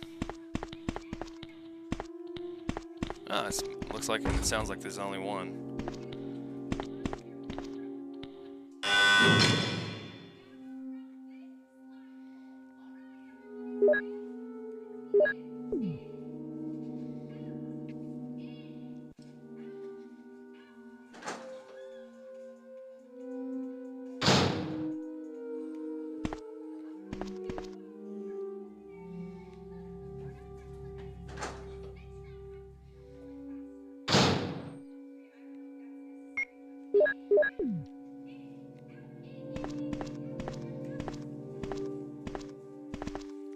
Ah, looks like it sounds like there's only one.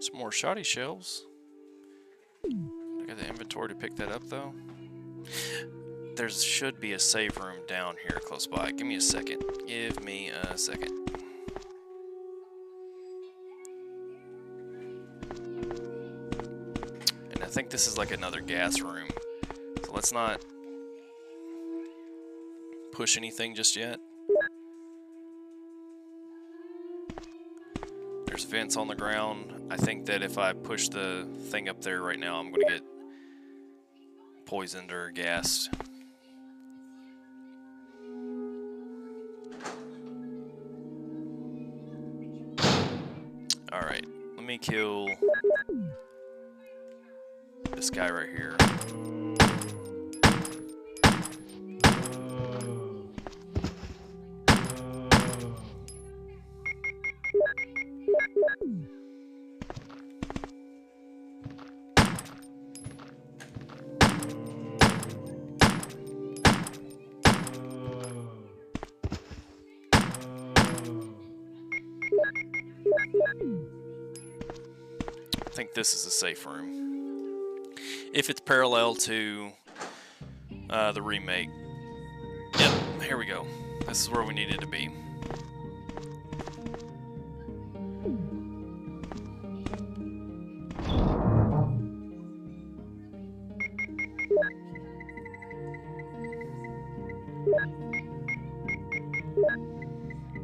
Some more shoddy shells. I got the inventory to pick that up though. There should be a save room down here close by. Give me a second. Give me a second. And I think this is like another gas room. So let's not push anything just yet. There's vents on the ground. I think that if I push the thing up there right now, I'm going to get poisoned or gassed. Alright, let me kill this guy right here. I think this is a safe room. If it's parallel to the remake. Yep, here we go. This is where we needed to be.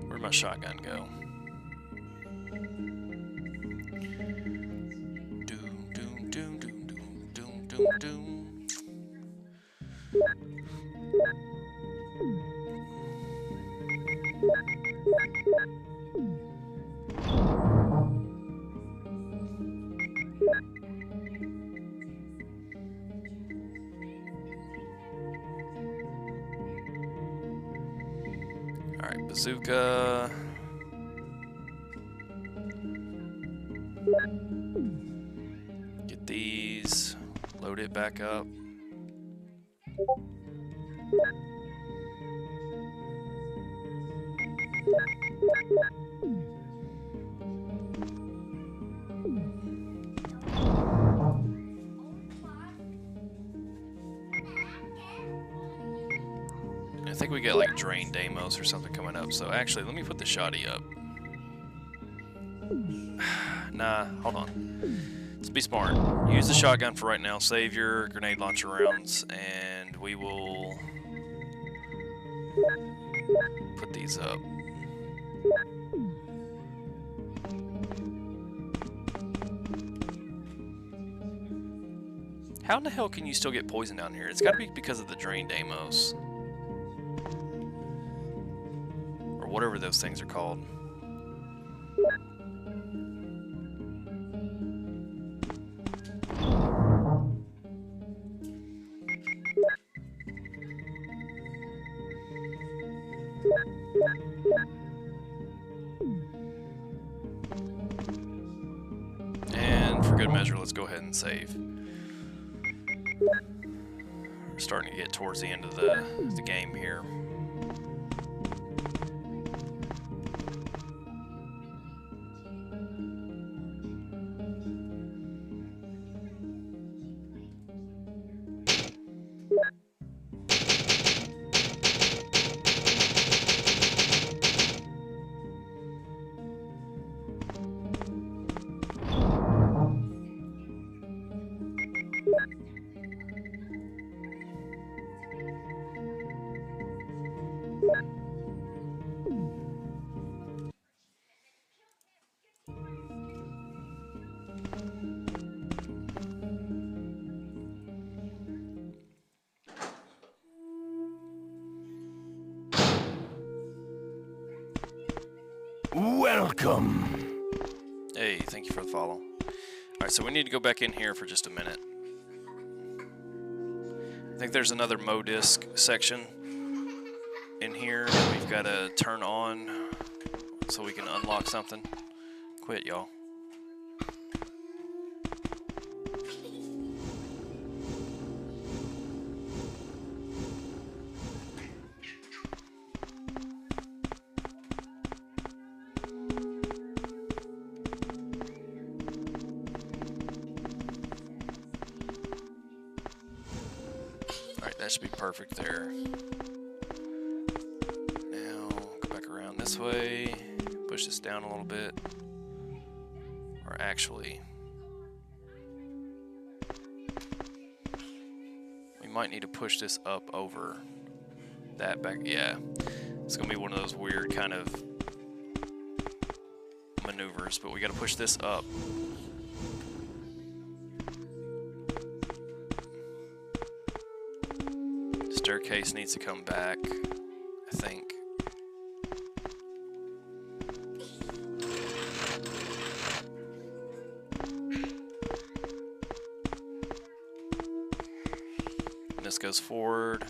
Where'd my shotgun go? Doom. Alright, bazooka. Get these. Load it back up. I think we get like drain Deimos or something coming up. So actually, let me put the shoddy up. Nah, hold on. Let's be smart. Use the shotgun for right now. Save your grenade launcher rounds, and we will put these up. How in the hell can you still get poison down here? It's got to be because of the drain Deimos. Or whatever those things are called. And for good measure, let's go ahead and save. We're starting to get towards the end of the game here. Welcome. Hey, thank you for the follow. Alright, so we need to go back in here for just a minute. I think there's another Modisc section in here that we've got to turn on so we can unlock something. Quit, y'all. Alright, that should be perfect there. Now, go back around this way, push this down a little bit. Or actually, we might need to push this up over that back. Yeah, it's gonna be one of those weird kind of maneuvers, but we gotta push this up. Staircase needs to come back, I think. And this goes forward.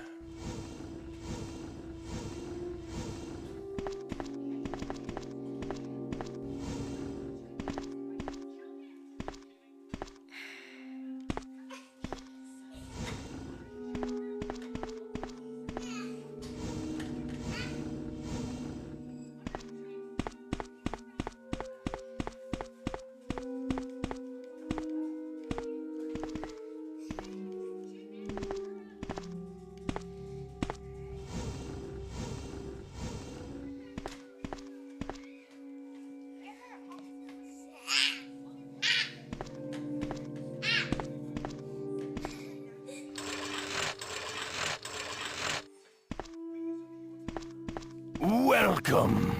Welcome.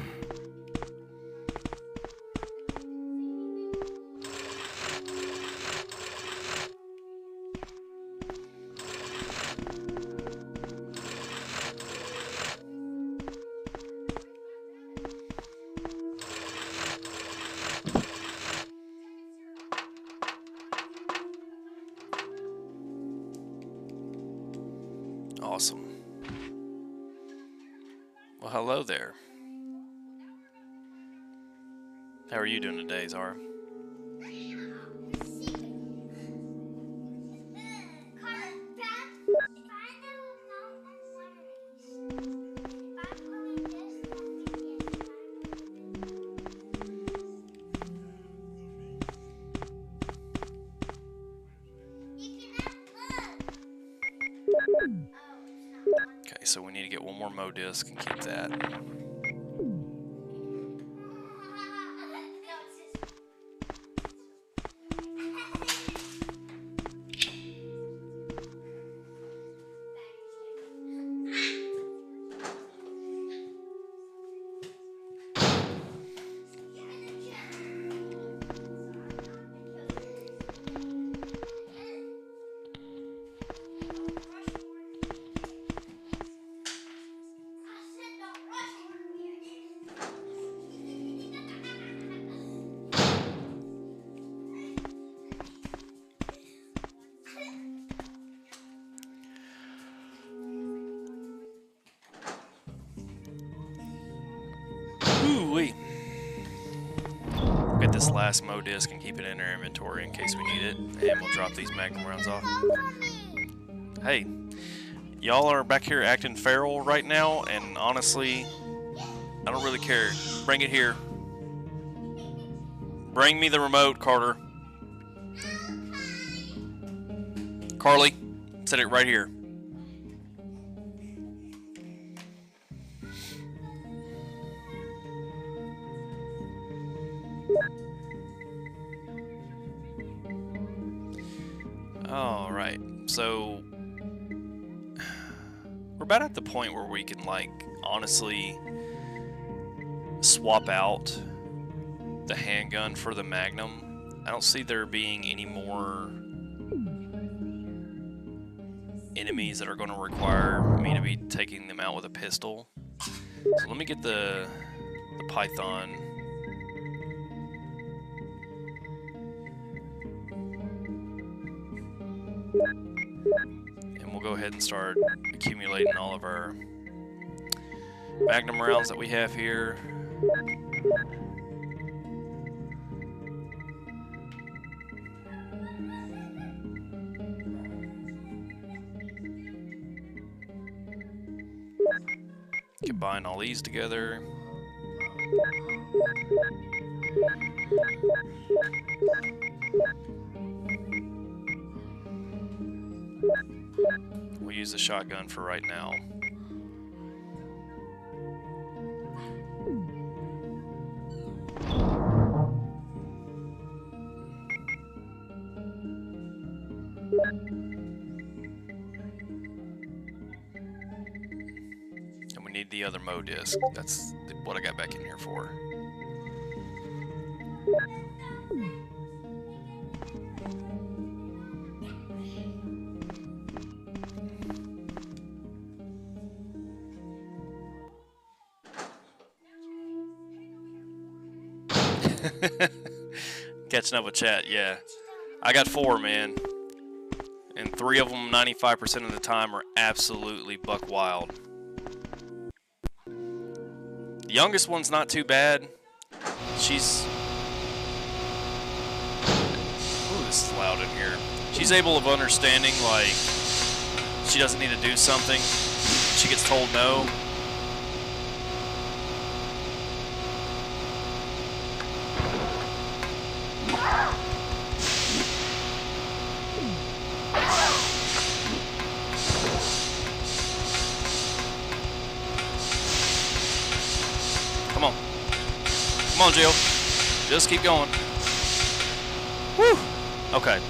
Awesome. Well, hello there. How are you doing today, Zara? Okay, so we need to get one more Modisc and keep that. Ooh-wee. Get this last Modisc and keep it in our inventory in case we need it, and we'll drop these Magnum rounds off. Hey, y'all are back here acting feral right now, and honestly, I don't really care. Bring it here. Bring me the remote, Carter. Carly, set it right here. Alright, so we're about at the point where we can, like, honestly swap out the handgun for the Magnum. I don't see there being any more enemies that are going to require me to be taking them out with a pistol. So let me get the Python go ahead and start accumulating all of our Magnum rounds that we have here. Combine all these together. We'll use the shotgun for right now. And we need the other Mo disc. That's what I got back in here for. Catching up with chat, yeah. I got 4, man. And 3 of them, 95% of the time, are absolutely buck wild. The youngest one's not too bad. She's... Ooh, this is loud in here. She's able of understanding, like, she doesn't need to do something. She gets told no. Come on. Come on, Jill. Just keep going. Whew. Okay.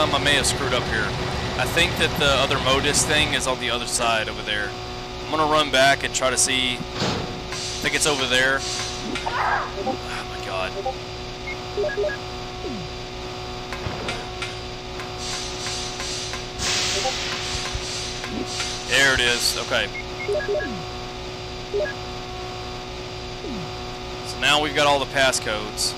I may have screwed up here. I think that the other modus thing is on the other side over there. I'm gonna run back and try to see. I think it's over there. Oh my god. There it is. Okay. So now we've got all the passcodes.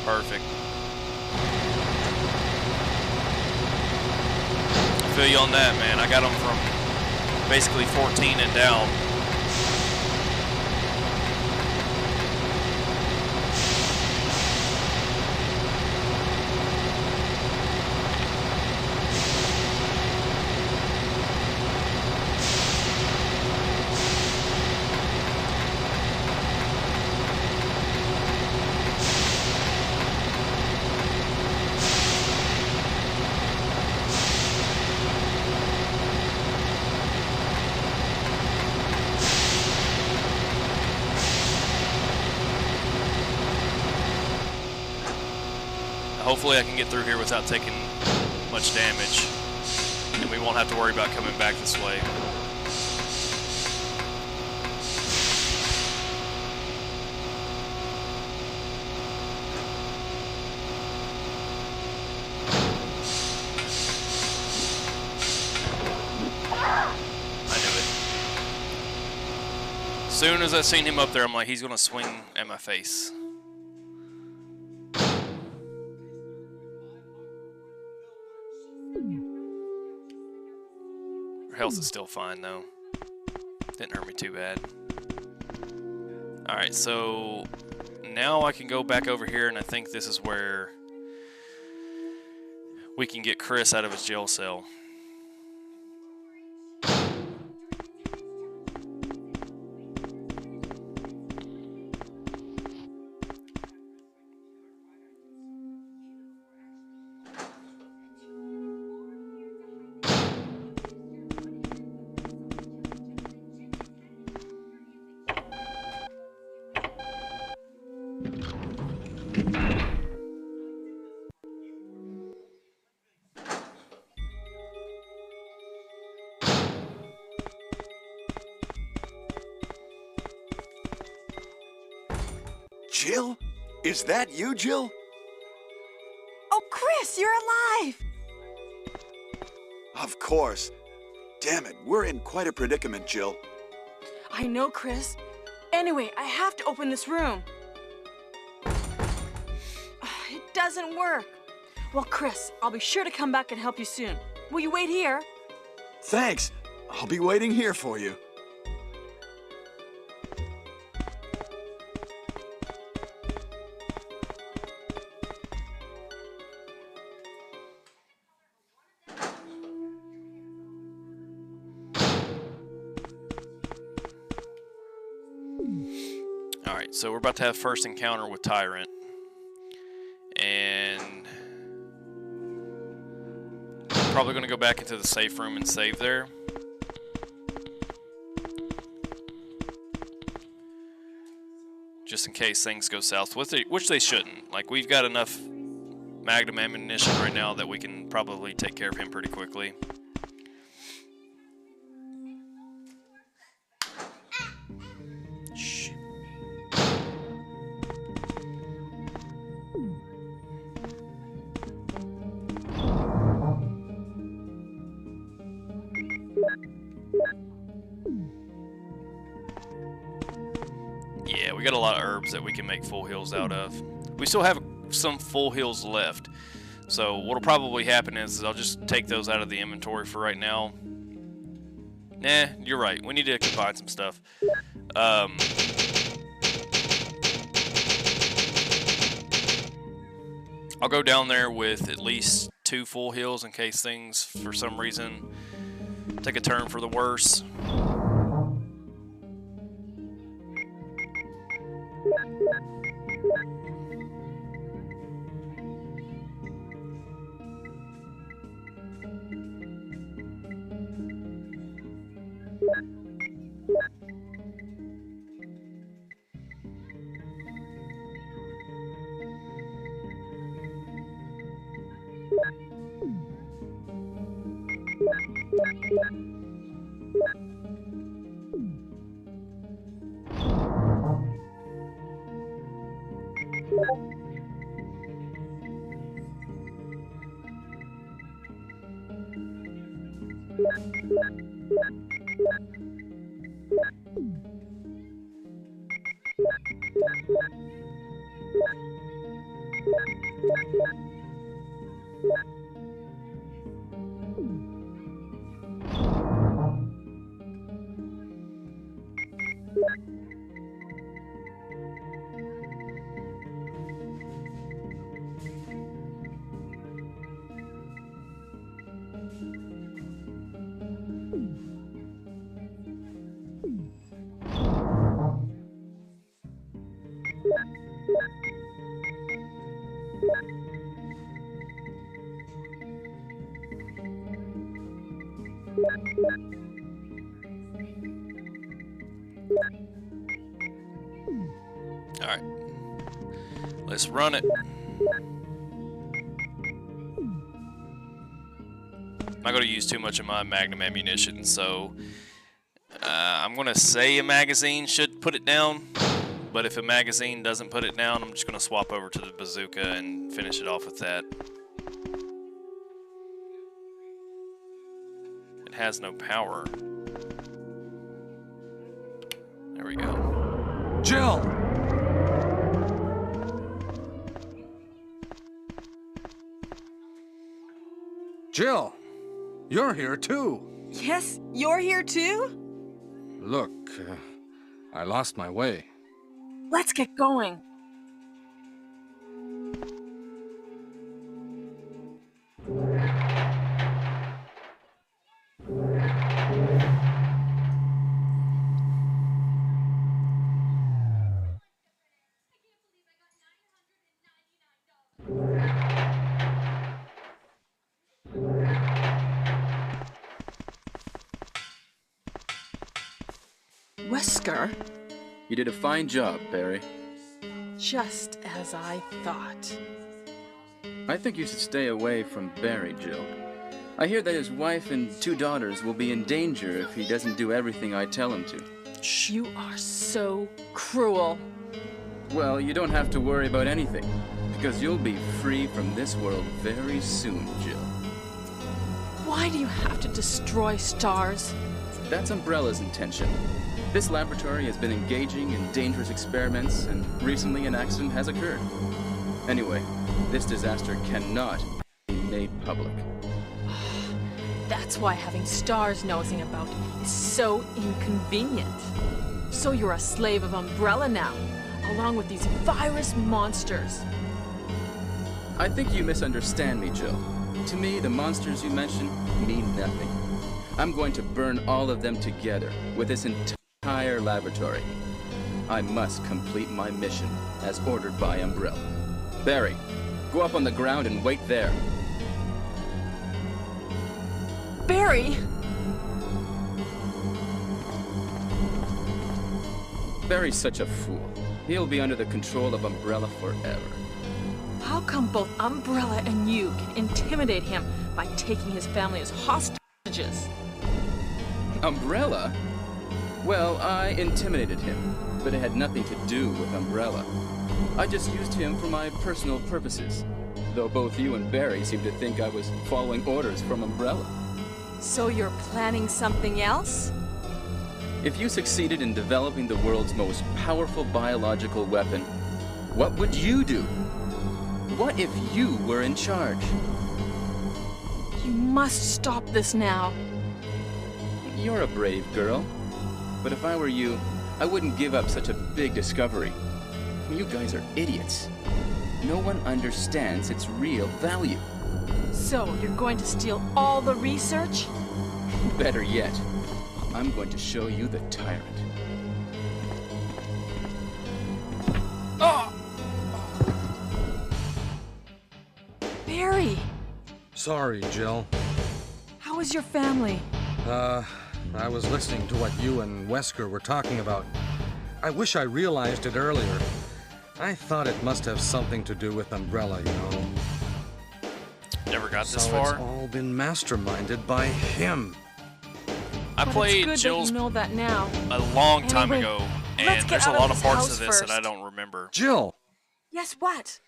Perfect. I feel you on that, man. I got them from basically 14 and down. Hopefully I can get through here without taking much damage, and we won't have to worry about coming back this way. I knew it. As soon as I seen him up there, I'm like, he's gonna swing at my face. Health is still fine though. Didn't hurt me too bad. Alright, so now I can go back over here, and I think this is where we can get Chris out of his jail cell. Jill? Is that you, Jill? Oh, Chris, you're alive! Of course. Damn it, we're in quite a predicament, Jill. I know, Chris. Anyway, I have to open this room. It doesn't work. Well, Chris, I'll be sure to come back and help you soon. Will you wait here? Thanks. I'll be waiting here for you. Alright, so we're about to have first encounter with Tyrant. And probably going to go back into the safe room and save there. Just in case things go south, which they shouldn't. Like, we've got enough Magnum ammunition right now that we can probably take care of him pretty quickly. Shh. Yeah, we got a lot of herbs that we can make full heals out of. We still have some full heals left. So what'll probably happen is I'll just take those out of the inventory for right now. Nah, you're right. We need to combine some stuff. I'll go down there with at least 2 full heals in case things, for some reason, take a turn for the worse. Alright, let's run it. I'm not going to use too much of my Magnum ammunition, so I'm going to say a magazine should put it down, but if a magazine doesn't put it down, I'm just going to swap over to the bazooka and finish it off with that. It has no power. There we go. Jill! Jill, you're here too. Yes, you're here too? Look, I lost my way. Let's get going. Wesker? You did a fine job, Barry. Just as I thought. I think you should stay away from Barry, Jill. I hear that his wife and 2 daughters will be in danger if he doesn't do everything I tell him to. You are so cruel. Well, you don't have to worry about anything, because you'll be free from this world very soon, Jill. Why do you have to destroy stars? That's Umbrella's intention. This laboratory has been engaging in dangerous experiments, and recently an accident has occurred. Anyway, this disaster cannot be made public. That's why having stars nosing about is so inconvenient. So you're a slave of Umbrella now, along with these virus monsters. I think you misunderstand me, Jill. To me, the monsters you mentioned mean nothing. I'm going to burn all of them together with this entire laboratory. I must complete my mission as ordered by Umbrella. Barry, go up on the ground and wait there. Barry! Barry's such a fool. He'll be under the control of Umbrella forever. How come both Umbrella and you can intimidate him by taking his family as hostages? Umbrella? Well, I intimidated him, but it had nothing to do with Umbrella. I just used him for my personal purposes, though both you and Barry seem to think I was following orders from Umbrella. So you're planning something else? If you succeeded in developing the world's most powerful biological weapon, what would you do? What if you were in charge? You must stop this now. You're a brave girl. But if I were you, I wouldn't give up such a big discovery. You guys are idiots. No one understands its real value. So you're going to steal all the research? Better yet, I'm going to show you the tyrant. Barry! Sorry, Jill. How is your family? I was listening to what you and Wesker were talking about. I wish I realized it earlier. I thought it must have something to do with Umbrella, you know. Never got this So far. it's all been masterminded by him. I But played it's good Jill's that you know that now. a long time Anyway, ago, let's and get there's a out of lot of this parts house of this that I first. don't remember. Jill, Yes, what?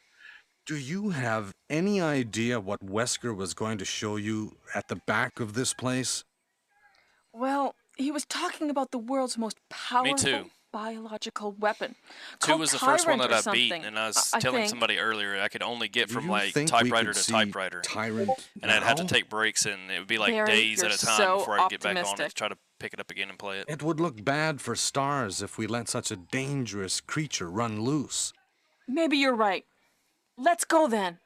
do you have any idea what Wesker was going to show you at the back of this place? Well, he was talking about the world's most powerful too. biological weapon. 2 was the first one Tyrant that or I beat, something, and I was I telling think. somebody earlier I could only get Do from you like think we typewriter could to see typewriter, Tyrant and I'd have to now? take breaks, and it would be like Barry, days at you're a time so before I'd get back on it to optimistic. try to pick it up again and play it. It would look bad for stars if we let such a dangerous creature run loose. Maybe you're right. Let's go then.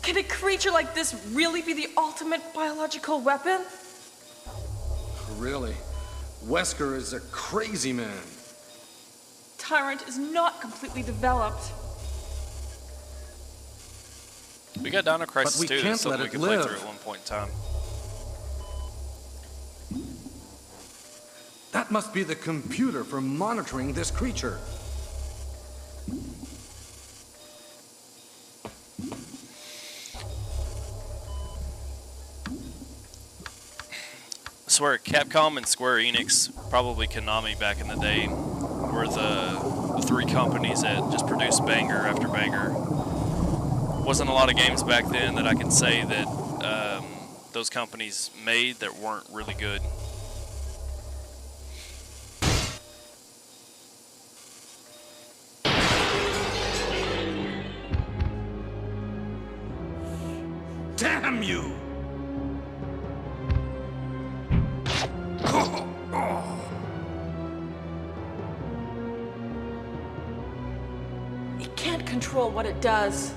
Can a creature like this really be the ultimate biological weapon? Really? Wesker is a crazy man. Tyrant is not completely developed. We got Dino Crisis But we 2. can't That's something let we it could play live. through at one point in time. That must be the computer for monitoring this creature. I swear, Capcom and Square Enix, probably Konami back in the day, were the 3 companies that just produced banger after banger. Wasn't a lot of games back then that I can say that those companies made that weren't really good. Damn you! It can't control what it does.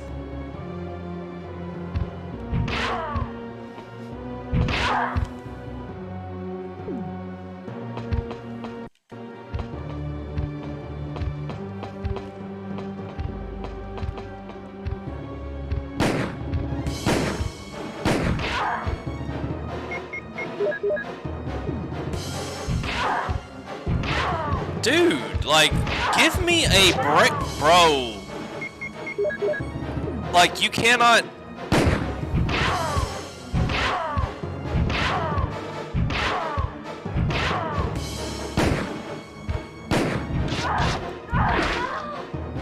Dude, like, give me a break, bro. Like, you cannot...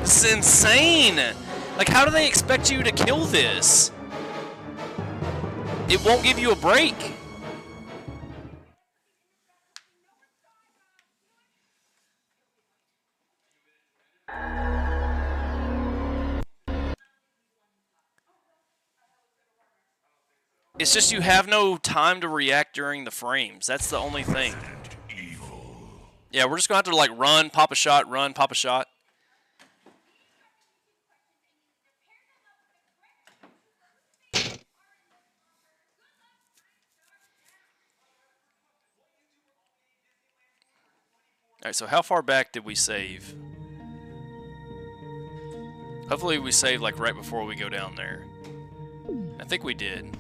This is insane! Like, how do they expect you to kill this? It won't give you a break. It's just you have no time to react during the frames. That's the only thing. Yeah, we're just gonna have to like run, pop a shot, run, pop a shot. Alright, so how far back did we save? Hopefully we saved like right before we go down there. I think we did.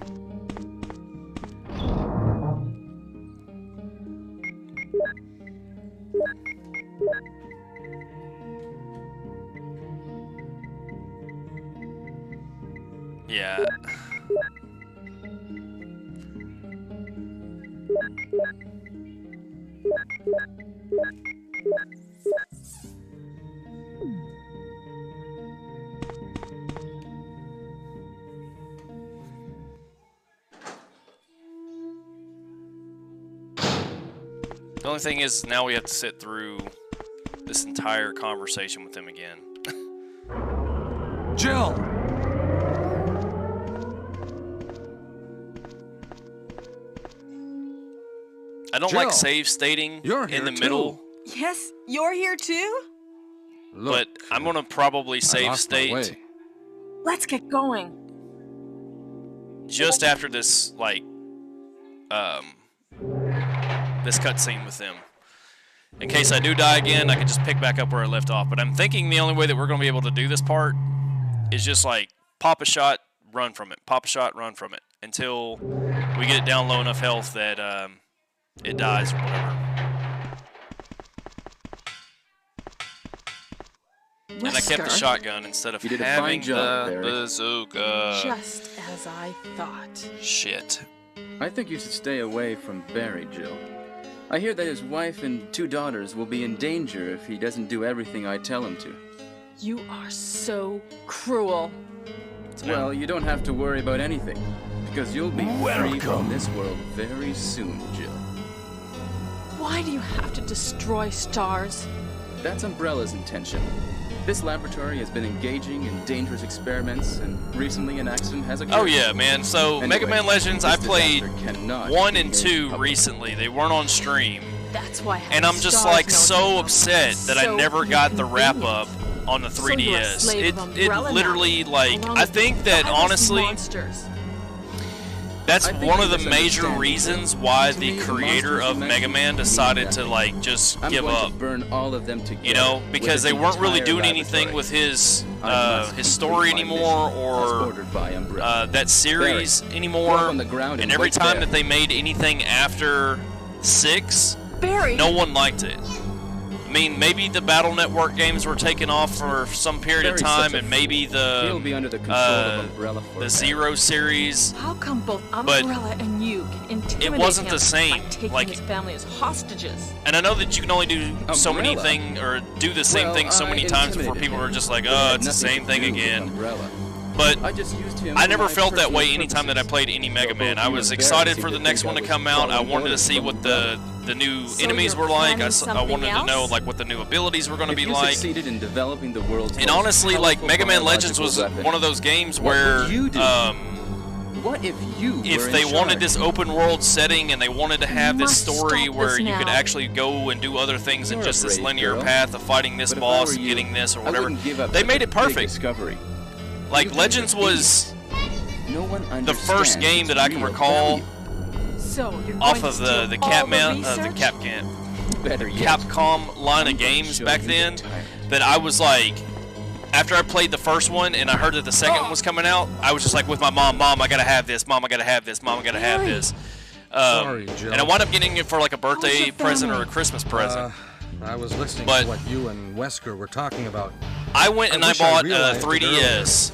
Yeah. The only thing is now we have to sit through this entire conversation with him again. Jill! I don't Jill, like save stating you're in here the middle, Yes, you're here too? but I'm gonna probably I save lost my state way. Let's get going. just after this, like, this cutscene with them. In case I do die again, I can just pick back up where I left off. But I'm thinking the only way that we're gonna be able to do this part is just like pop a shot, run from it, pop a shot, run from it, until we get it down low enough health that it dies or whatever. And I kept the Wesker. shotgun instead of You did a having fine job, the Barry. bazooka. Just as I thought. Shit. I think you should stay away from Barry, Jill. I hear that his wife and 2 daughters will be in danger if he doesn't do everything I tell him to. You are so cruel. Well, you don't have to worry about anything, because you'll be free from Welcome. this world very soon, Jill. Why do you have to destroy stars? That's Umbrella's intention. This laboratory has been engaging in dangerous experiments, and recently an accident has occurred. Oh yeah, man. So Anyway, Mega Man Legends, I this played disaster cannot 1 be and made 2 public. recently. They weren't on stream. That's why. And I'm just like so upset that I never got the wrap up on the So you're a 3DS. slave of It Umbrella literally now, like along I with think that virus honestly monsters. that's I think one you of the major misunderstand. reasons why To the me, the creator monsters of you Mega mentioned Man mean decided to nothing. like just I'm give going up. to burn all of them together. You know, with because this they weren't really entire doing anything laboratory. with his I must his story complete my anymore mission, as or ordered by Umbrella. that series Barry, anymore. go up on the ground And and every wait time there. that they made anything after 6, Barry. no one liked it. I mean, maybe the Battle Network games were taken off for some period of Barry's time, such a and maybe He'll be the under the control of Umbrella the forever. Zero series. How come both But Umbrella and you can intimidate wasn't him the same, by taking like- his family as hostages? And I know that you can only do so many Umbrella? things, or do the same Well, thing so I many times before intimidated people him. are just like, It oh, had it's the nothing same to thing do with again. Umbrella. But I just used him I for never my felt that personal way anytime that I purposes. played any Mega Though Man. both I you was and excited Barry for the seem to next think one I to was come out. I following wanted to orders see from what Umbrella. the new So enemies you're were like. planning I something wanted to know else? like what the new abilities were going to If be you like. succeeded in developing the world's And most honestly, like powerful Mega Man Legends was biological weapon, one of those games what where would you do? What if you were if in they wanted charge? this open world setting and they wanted to have this must story stop where this you could now. actually go and do other things than You're a just this brave linear girl. path of fighting this But if I boss were and you, getting this or I whatever, wouldn't give up they such made a it big perfect. discovery. Like You guys Legends are was idiots. No one the first understands game that its I can real recall value. So you're off going of to the steal Capcom Better yet, Capcom line I'm of going to games show back you the then tyrant. that I was like, after I played the first one and I heard that the second one was coming out, I was just like with my mom, I gotta have this, Mom, I gotta have this, Mom, I gotta have this. Sorry, Jill. And I wound up getting it for like a birthday your present or a family? Christmas present. I was listening But- to what you and Wesker were talking about. I went and I wish bought a realized it 3DS.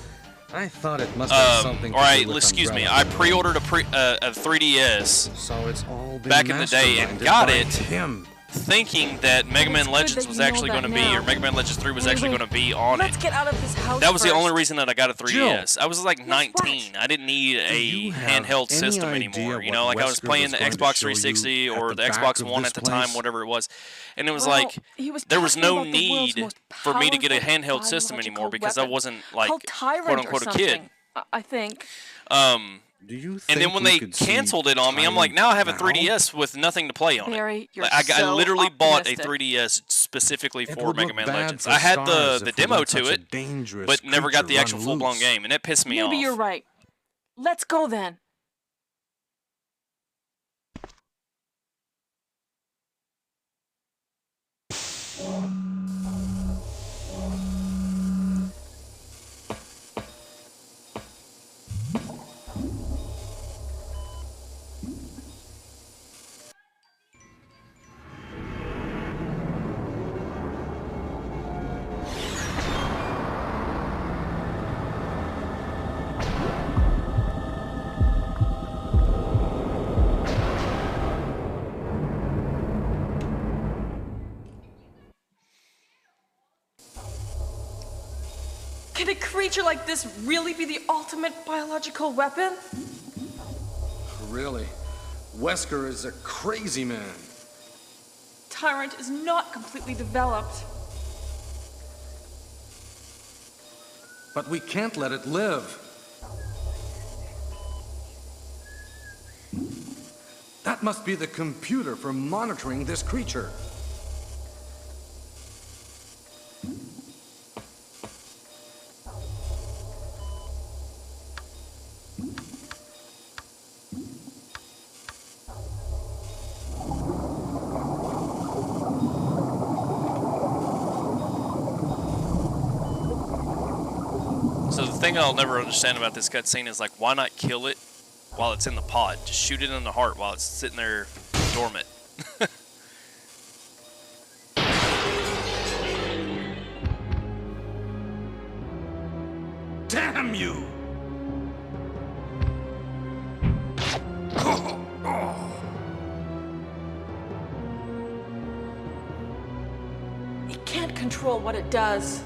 I thought it must have something to All right, do with excuse me. Umbrella. I pre-ordered a 3DS So it's all been back in the day and got masterminded by it. him. thinking that Mega Man It's good Legends that was you know actually that going to be, now. or Mega Man Legends 3 was actually Anyway, going to be on Let's it. get out of this house That was the first. only reason that I got a 3DS. I was like Guess 19. I didn't need a you have handheld any system idea anymore. You what know, like I was Wesker playing was the going to Xbox show you 360 at or the the back Xbox of One this at the time, place? whatever it was. And it was Well, like, he was there was talking no about the world's need most for me to get a powerful handheld system anymore biological because I weapon wasn't like, called Tyrant quote or unquote, a kid. something, I think. Do you think And then when we they could see canceled it on me, I'm like, Tyrant now I have a now? 3DS with nothing to play on Barry, it. you're Like, I so literally bought a optimistic. 3DS specifically It for would Mega look Man bad Legends. for I had the stars if we demo let such to a it, dangerous but never got the creature actual run full-blown loose. game, and it pissed me off. Maybe you're right. Let's go then. Can a creature like this really be the ultimate biological weapon? Really? Wesker is a crazy man. Tyrant is not completely developed. But we can't let it live. That must be the computer for monitoring this creature. So the thing I'll never understand about this cutscene is like, why not kill it while it's in the pod? Just shoot it in the heart while it's sitting there dormant. Damn you! It can't control what it does.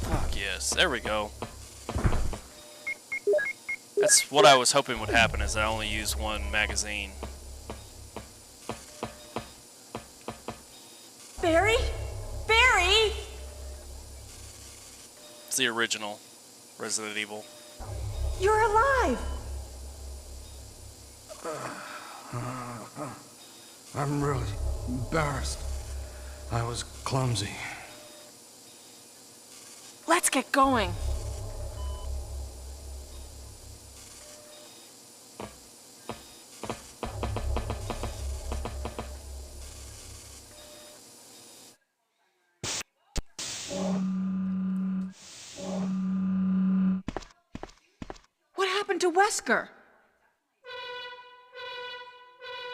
Fuck yes, there we go. That's what I was hoping would happen, is I only use one magazine. Barry? Barry! It's the original Resident Evil. You're alive! I'm really embarrassed. I was clumsy. Let's get going. What happened to Wesker?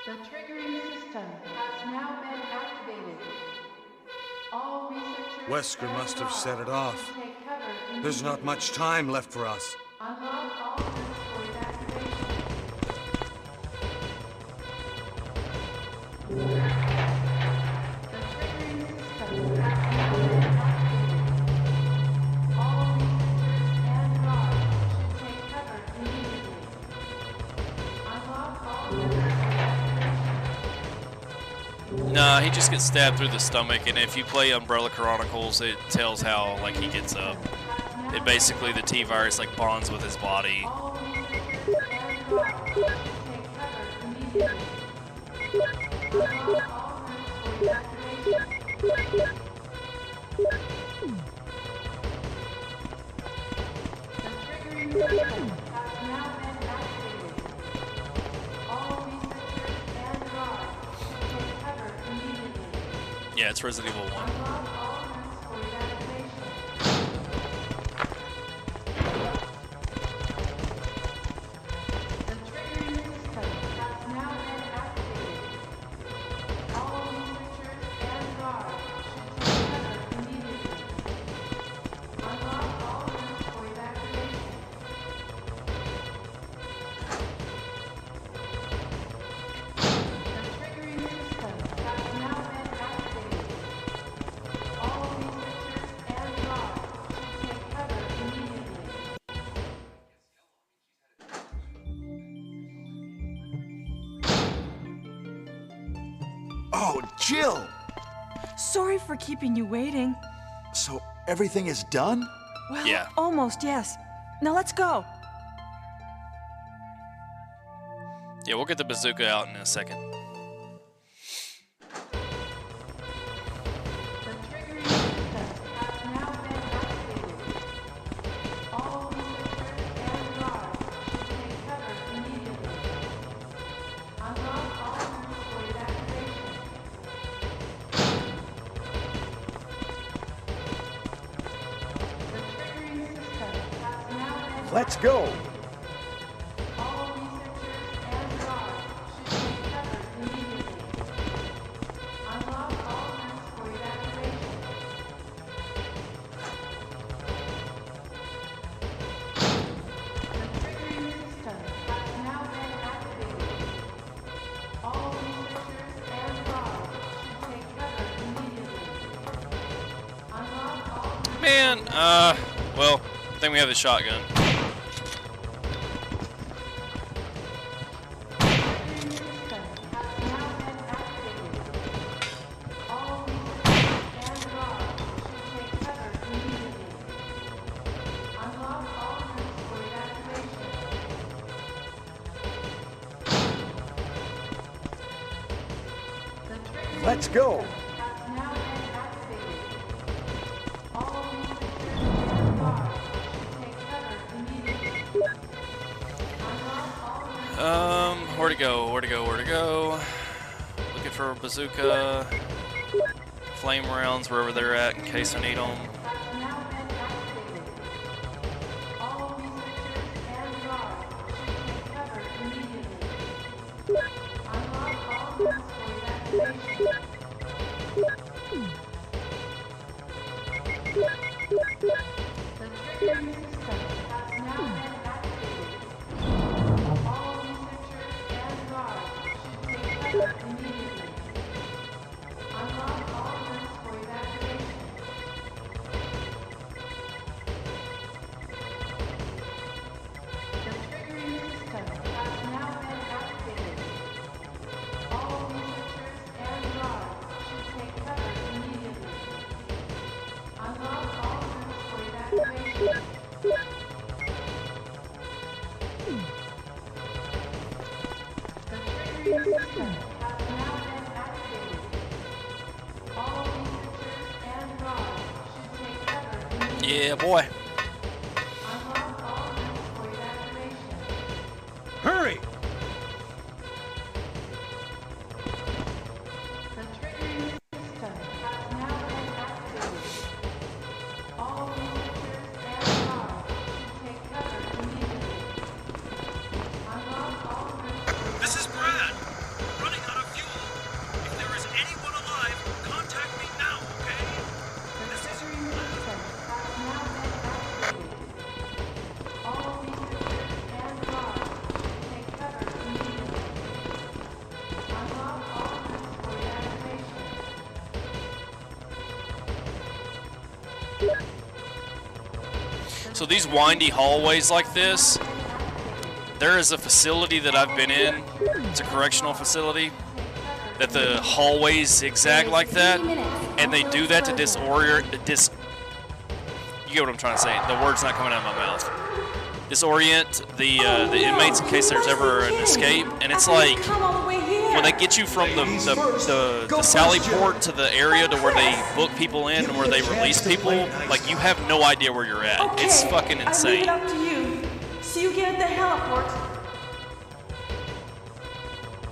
The triggering system has now been activated. All researchers Wesker must have set it off. take cover in There's not much time left for us. unlock all rooms for evacuation. The triggering system has now been activated. All researchers and guards should take cover immediately. Unlock all rooms for evacuation. Nah, he just gets stabbed through the stomach, and if you play Umbrella Chronicles, it tells how like he gets up. It basically, the T-virus like bonds with his body. All researchers and guards should take cover immediately. Yeah, it's Resident Evil 1. Oh, Jill! Sorry for keeping you waiting. So everything is done? Well, Yeah. almost, yes. Now let's go. Yeah, we'll get the bazooka out in a second. Let's go. Man, well, I think we have the shotgun. Let's go. Where to go? Where to go? Where to go? Looking for a bazooka, flame rounds wherever they're at in case I need them. Yeah, boy. Hurry! This is Brad. We're running out of fuel. If there is anyone alive, contact me now, okay? This is So these windy hallways like this, there is a facility that I've been in. It's a correctional facility that the hallways zigzag like that, and they do that to disorient. You get what I'm trying to say? The word's not coming out of my mouth. Disorient the inmates in case there's ever an escape, and it's like Come all the way here. when they get you from the Sally port to the area to where they book people in and where they release people, like you have no idea where you're at. Okay, It's fucking I leave insane. it up to you. See you again at the heliport.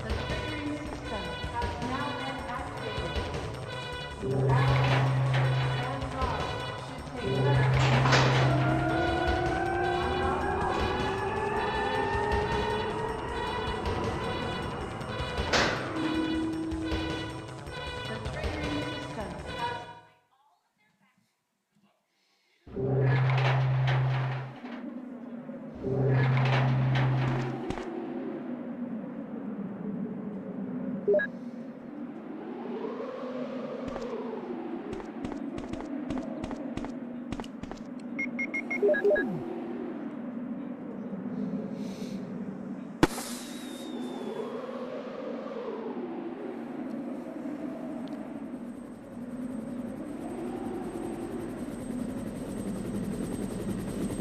The triggering system has now been activated. And should take cover. The triggering system has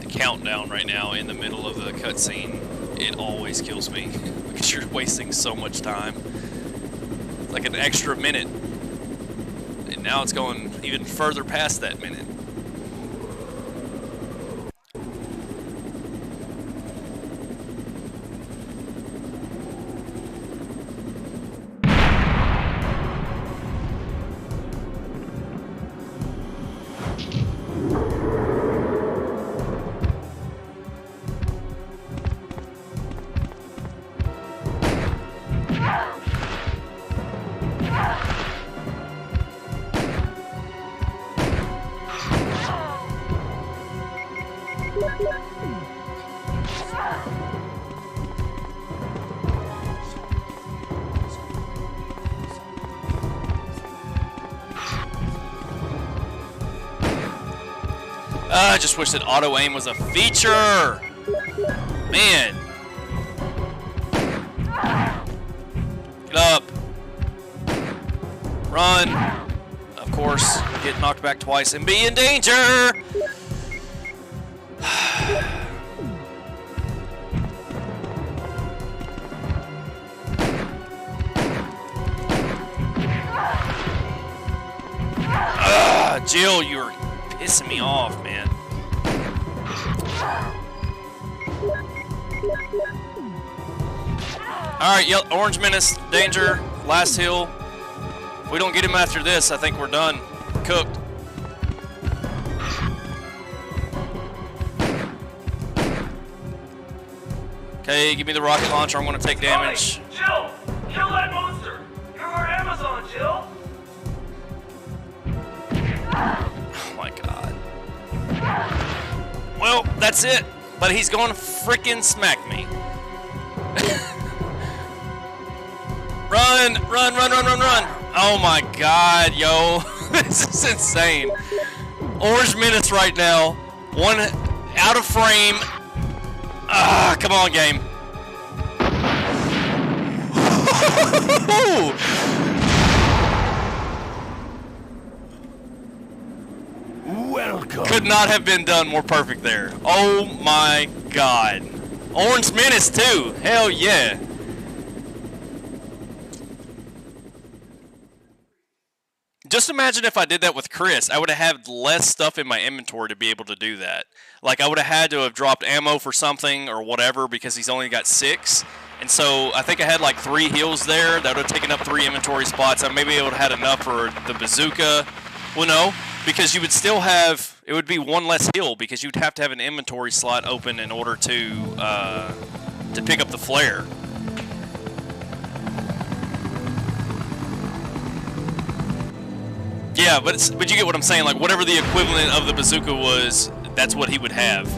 The countdown right now in the middle of the cutscene, it always kills me because you're wasting so much time. It's like an extra minute, and now it's going even further past that minute. I just wish that auto aim was a feature. Man. Get up. Run. Of course, get knocked back twice and be in danger. Jill, you're pissing me off, man. Alright, Orange Menace, danger, last hill. If we don't get him after this, I think we're done. Cooked. Okay, give me the rocket launcher, I'm gonna take damage. Jill! Kill that monster! You're our Amazon, Jill! Oh my god. Well, that's it. But he's going to frickin' smack me. Run, run, run, run, run, run. Oh my god, yo. This is insane. Orange Menace right now. One out of frame. Ah, come on, game. Welcome. Could not have been done more perfect there. Oh my god. Orange Menace too. Hell yeah. Just imagine if I did that with Chris. I would have had less stuff in my inventory to be able to do that. Like I would have had to have dropped ammo for something or whatever because he's only got 6. And so I think I had like 3 heals there. That would have taken up 3 inventory spots. I maybe would have had enough for the bazooka. Well, no, because you would still have, it would be 1 less heal because you'd have to have an inventory slot open in order to pick up the flare. Yeah, but you get what I'm saying. Like whatever the equivalent of the bazooka was, that's what he would have.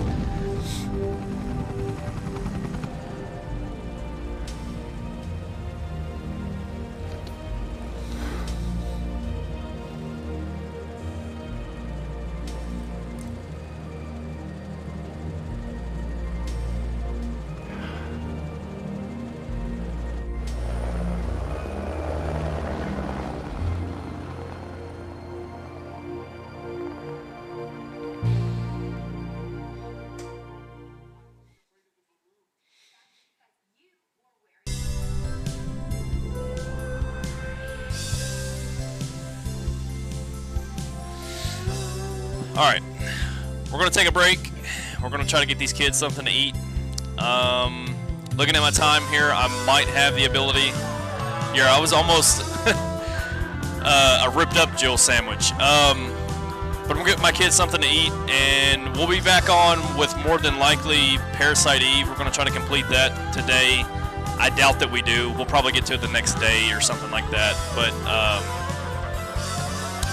All right, we're gonna take a break. We're gonna try to get these kids something to eat. Looking at my time here, I might have the ability. Yeah, I was almost a ripped up Jill sandwich. But I'm gonna get my kids something to eat, and we'll be back on with more than likely Parasite Eve. We're gonna try to complete that today. I doubt that we do. We'll probably get to it the next day or something like that. But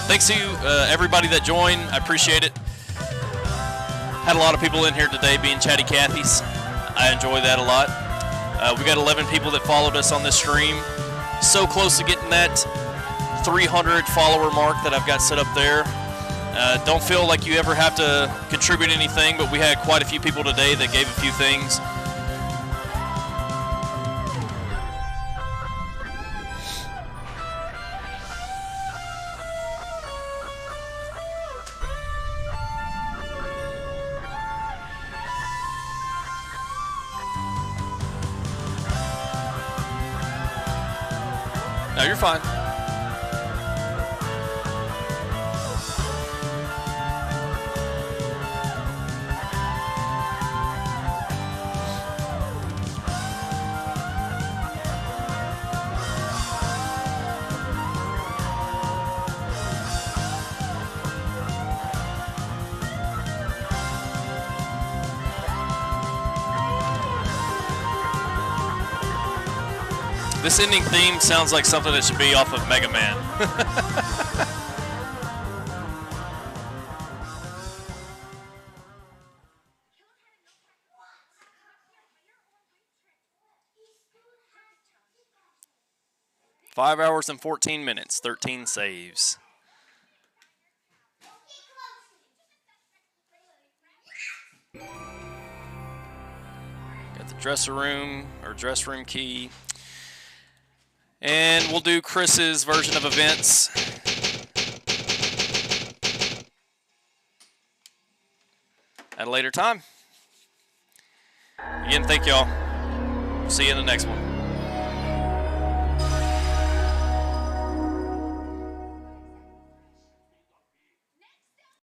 thanks to everybody that joined. I appreciate it. Had a lot of people in here today being chatty Cathys. I enjoy that a lot. We got 11 people that followed us on this stream. So close to getting that 300 follower mark that I've got set up there. Don't feel like you ever have to contribute anything, but we had quite a few people today that gave a few things. No, you're fine. This ending theme sounds like something that should be off of Mega Man. Five hours and 14 minutes, 13 saves. Got the dress room key. And we'll do Chris's version of events. At a later time. Again, thank y'all. See you in the next one.